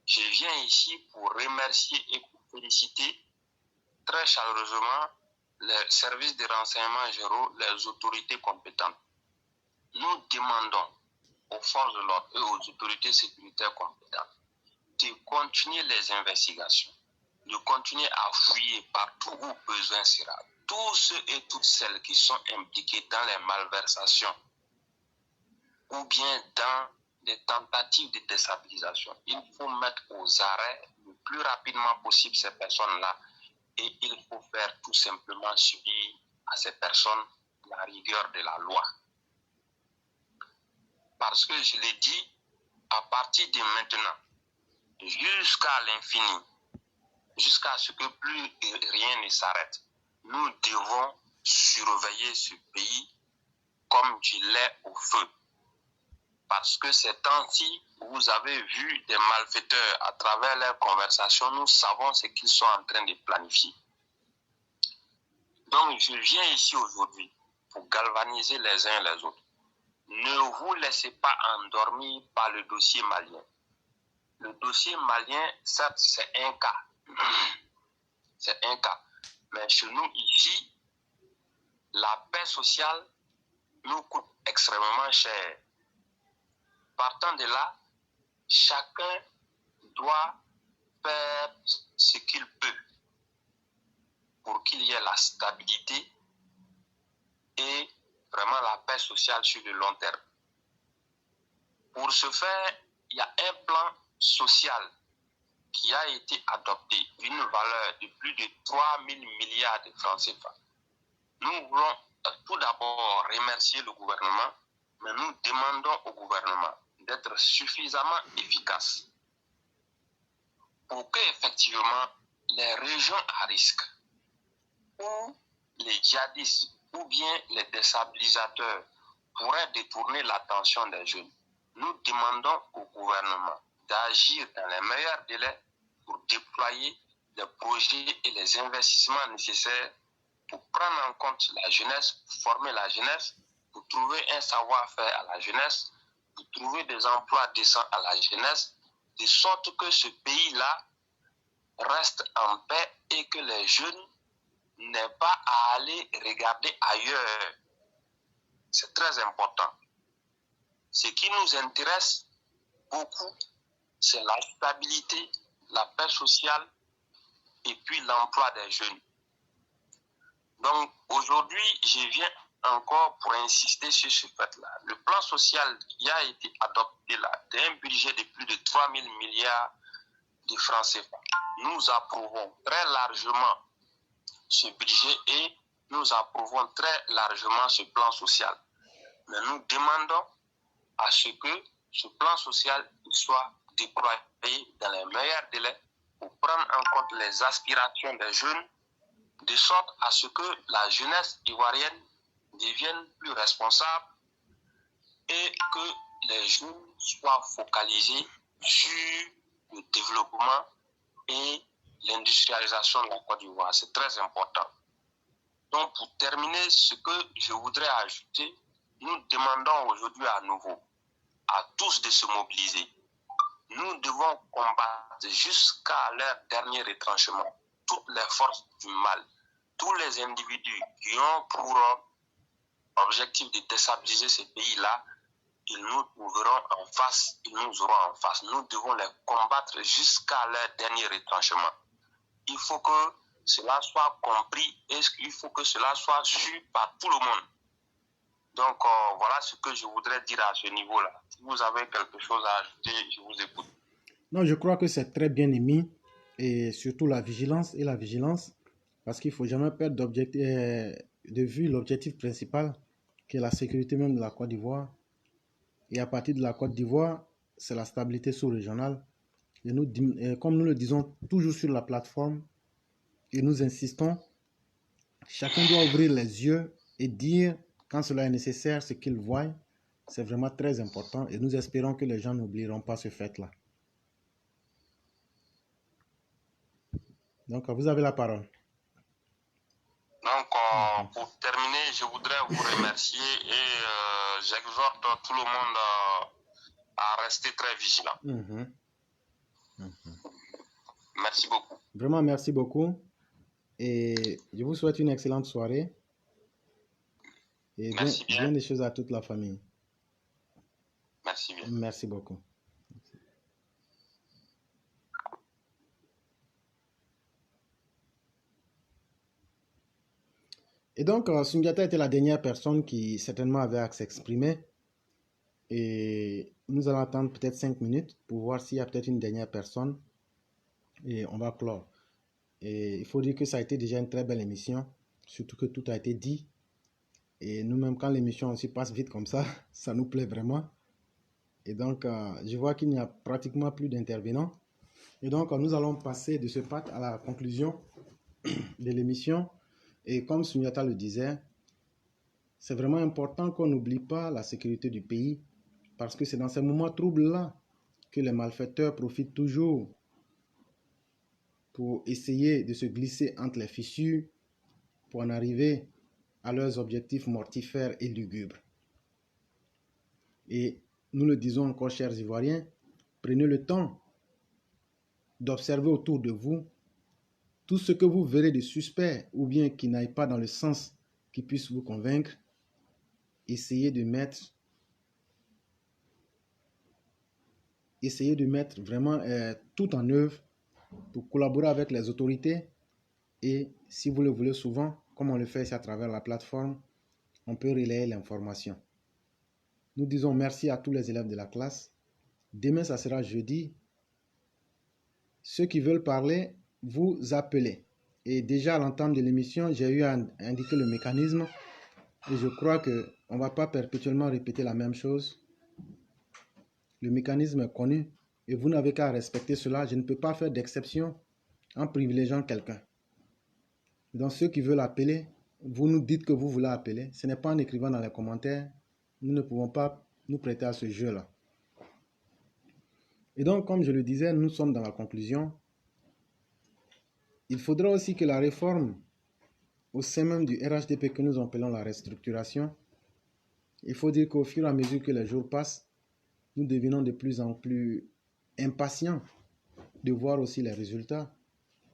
Je viens ici pour remercier et pour féliciter très chaleureusement les services de renseignement généraux, les autorités compétentes. Nous demandons aux forces de l'ordre et aux autorités sécuritaires compétentes de continuer les investigations, de continuer à fouiller partout où besoin sera. Tous ceux et toutes celles qui sont impliqués dans les malversations ou bien dans des tentatives de déstabilisation, il faut mettre aux arrêts le plus rapidement possible ces personnes-là et il faut faire tout simplement subir à ces personnes la rigueur de la loi. Parce que je l'ai dit, à partir de maintenant, jusqu'à l'infini, jusqu'à ce que plus rien ne s'arrête, nous devons surveiller ce pays comme du lait au feu. Parce que ces temps-ci, vous avez vu des malfaiteurs à travers leurs conversations, nous savons ce qu'ils sont en train de planifier. Donc, je viens ici aujourd'hui pour galvaniser les uns et les autres. Ne vous laissez pas endormir par le dossier malien. Le dossier malien, certes, c'est un cas. C'est un cas. Mais chez nous, ici, la paix sociale nous coûte extrêmement cher. Partant de là, chacun doit faire ce qu'il peut pour qu'il y ait la stabilité et vraiment la paix sociale sur le long terme. Pour ce faire, il y a un plan social qui a été adopté d'une valeur de plus de 3 000 milliards de francs CFA. Nous voulons tout d'abord remercier le gouvernement, mais nous demandons au gouvernement d'être suffisamment efficace pour que effectivement les régions à risque où les djihadistes ou bien les déstabilisateurs pourraient détourner l'attention des jeunes, nous demandons au gouvernement d'agir dans les meilleurs délais pour déployer les projets et les investissements nécessaires pour prendre en compte la jeunesse, former la jeunesse, pour trouver un savoir-faire à la jeunesse, pour trouver des emplois décents à la jeunesse, de sorte que ce pays-là reste en paix et que les jeunes n'aient pas à aller regarder ailleurs. C'est très important. Ce qui nous intéresse beaucoup, c'est la stabilité, la paix sociale et puis l'emploi des jeunes. Donc aujourd'hui, je viens encore pour insister sur ce fait-là. Le plan social qui a été adopté là, d'un budget de plus de 3 000 milliards de francs CFA, nous approuvons très largement ce budget et nous approuvons très largement ce plan social. Mais nous demandons à ce que ce plan social soit déployé dans les meilleurs délais pour prendre en compte les aspirations des jeunes, de sorte à ce que la jeunesse ivoirienne devienne plus responsable et que les jeunes soient focalisés sur le développement et l'industrialisation de la Côte d'Ivoire. C'est très important. Donc, pour terminer, ce que je voudrais ajouter, nous demandons aujourd'hui à nouveau à tous de se mobiliser. Nous devons combattre jusqu'à leur dernier retranchement toutes les forces du mal, tous les individus qui ont pour objectif de déstabiliser ce pays-là, ils nous trouveront en face, ils nous auront en face. Nous devons les combattre jusqu'à leur dernier retranchement. Il faut que cela soit compris et il faut que cela soit su par tout le monde. Donc, voilà ce que je voudrais dire à ce niveau-là. Si vous avez quelque chose à ajouter, je vous écoute. Non, je crois que c'est très bien émis, et surtout la vigilance, parce qu'il ne faut jamais perdre de vue l'objectif principal, qui est la sécurité même de la Côte d'Ivoire. Et à partir de la Côte d'Ivoire, c'est la stabilité sous-régionale. Et nous, comme nous le disons toujours sur la plateforme, et nous insistons, chacun doit ouvrir les yeux et dire, quand cela est nécessaire, ce qu'il voit. C'est vraiment très important, et nous espérons que les gens n'oublieront pas ce fait-là. Donc, vous avez la parole. Donc, pour terminer, je voudrais vous remercier et j'exhorte tout le monde à rester très vigilant. Merci beaucoup. Vraiment, merci beaucoup. Et je vous souhaite une excellente soirée. Et bien des choses à toute la famille. Merci bien. Merci beaucoup. Et donc, Sundiata était la dernière personne qui certainement avait à s'exprimer. Et nous allons attendre peut-être 5 minutes pour voir s'il y a peut-être une dernière personne. Et on va clore. Et il faut dire que ça a été déjà une très belle émission. Surtout que tout a été dit. Et nous-mêmes, quand l'émission aussi passe vite comme ça nous plaît vraiment. Et donc, je vois qu'il n'y a pratiquement plus d'intervenants. Et donc, nous allons passer de ce pas à la conclusion de l'émission. Et comme Sundiata le disait, c'est vraiment important qu'on n'oublie pas la sécurité du pays, parce que c'est dans ces moments troubles-là que les malfaiteurs profitent toujours pour essayer de se glisser entre les fissures pour en arriver à leurs objectifs mortifères et lugubres. Et nous le disons encore, chers Ivoiriens, prenez le temps d'observer autour de vous tout ce que vous verrez de suspect ou bien qui n'aille pas dans le sens qui puisse vous convaincre. Essayez de mettre vraiment tout en œuvre pour collaborer avec les autorités. Et si vous le voulez souvent, comme on le fait ici à travers la plateforme, on peut relayer l'information. Nous disons merci à tous les élèves de la classe. Demain, ça sera jeudi. Ceux qui veulent parler, vous appelez. Et déjà à l'entame de l'émission, j'ai eu à indiquer le mécanisme. Et je crois qu'on ne va pas perpétuellement répéter la même chose. Le mécanisme est connu et vous n'avez qu'à respecter cela. Je ne peux pas faire d'exception en privilégiant quelqu'un. Donc ceux qui veulent appeler, vous nous dites que vous voulez appeler. Ce n'est pas en écrivant dans les commentaires. Nous ne pouvons pas nous prêter à ce jeu-là. Et donc, comme je le disais, nous sommes dans la conclusion. Il faudra aussi que la réforme au sein même du RHDP que nous appelons la restructuration, il faut dire qu'au fur et à mesure que les jours passent, nous devenons de plus en plus impatients de voir aussi les résultats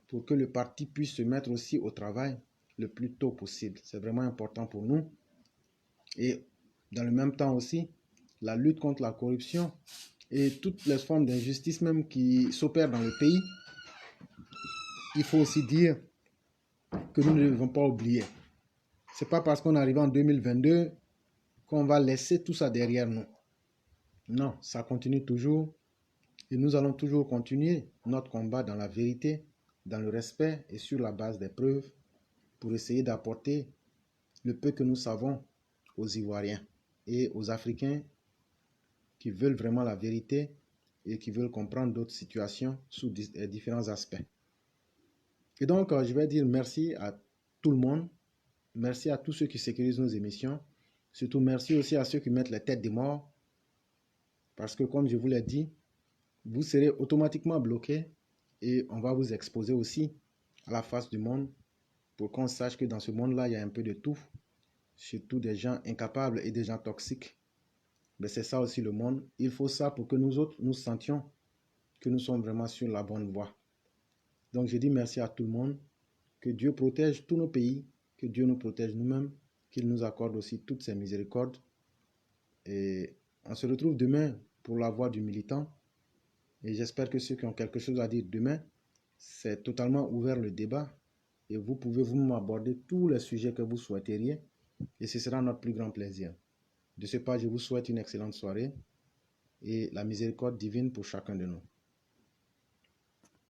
pour que le parti puisse se mettre aussi au travail le plus tôt possible. C'est vraiment important pour nous. Et dans le même temps aussi, la lutte contre la corruption et toutes les formes d'injustice même qui s'opèrent dans le pays, il faut aussi dire que nous ne devons pas oublier. Ce n'est pas parce qu'on arrive en 2022 qu'on va laisser tout ça derrière nous. Non, ça continue toujours et nous allons toujours continuer notre combat dans la vérité, dans le respect et sur la base des preuves pour essayer d'apporter le peu que nous savons aux Ivoiriens et aux Africains qui veulent vraiment la vérité et qui veulent comprendre d'autres situations sous différents aspects. Et donc, je vais dire merci à tout le monde. Merci à tous ceux qui sécurisent nos émissions. Surtout, merci aussi à ceux qui mettent les têtes des morts. Parce que, comme je vous l'ai dit, vous serez automatiquement bloqués et on va vous exposer aussi à la face du monde pour qu'on sache que dans ce monde-là, il y a un peu de tout. Surtout des gens incapables et des gens toxiques. Mais c'est ça aussi le monde. Il faut ça pour que nous autres, nous sentions que nous sommes vraiment sur la bonne voie. Donc, je dis merci à tout le monde. Que Dieu protège tous nos pays. Que Dieu nous protège nous-mêmes. Qu'il nous accorde aussi toutes ses miséricordes. Et On se retrouve demain pour la voix du militant. Et j'espère que ceux qui ont quelque chose à dire demain, c'est totalement ouvert le débat. Et vous pouvez vous aborder tous les sujets que vous souhaiteriez. Et ce sera notre plus grand plaisir. De ce pas, je vous souhaite une excellente soirée et la miséricorde divine pour chacun de nous.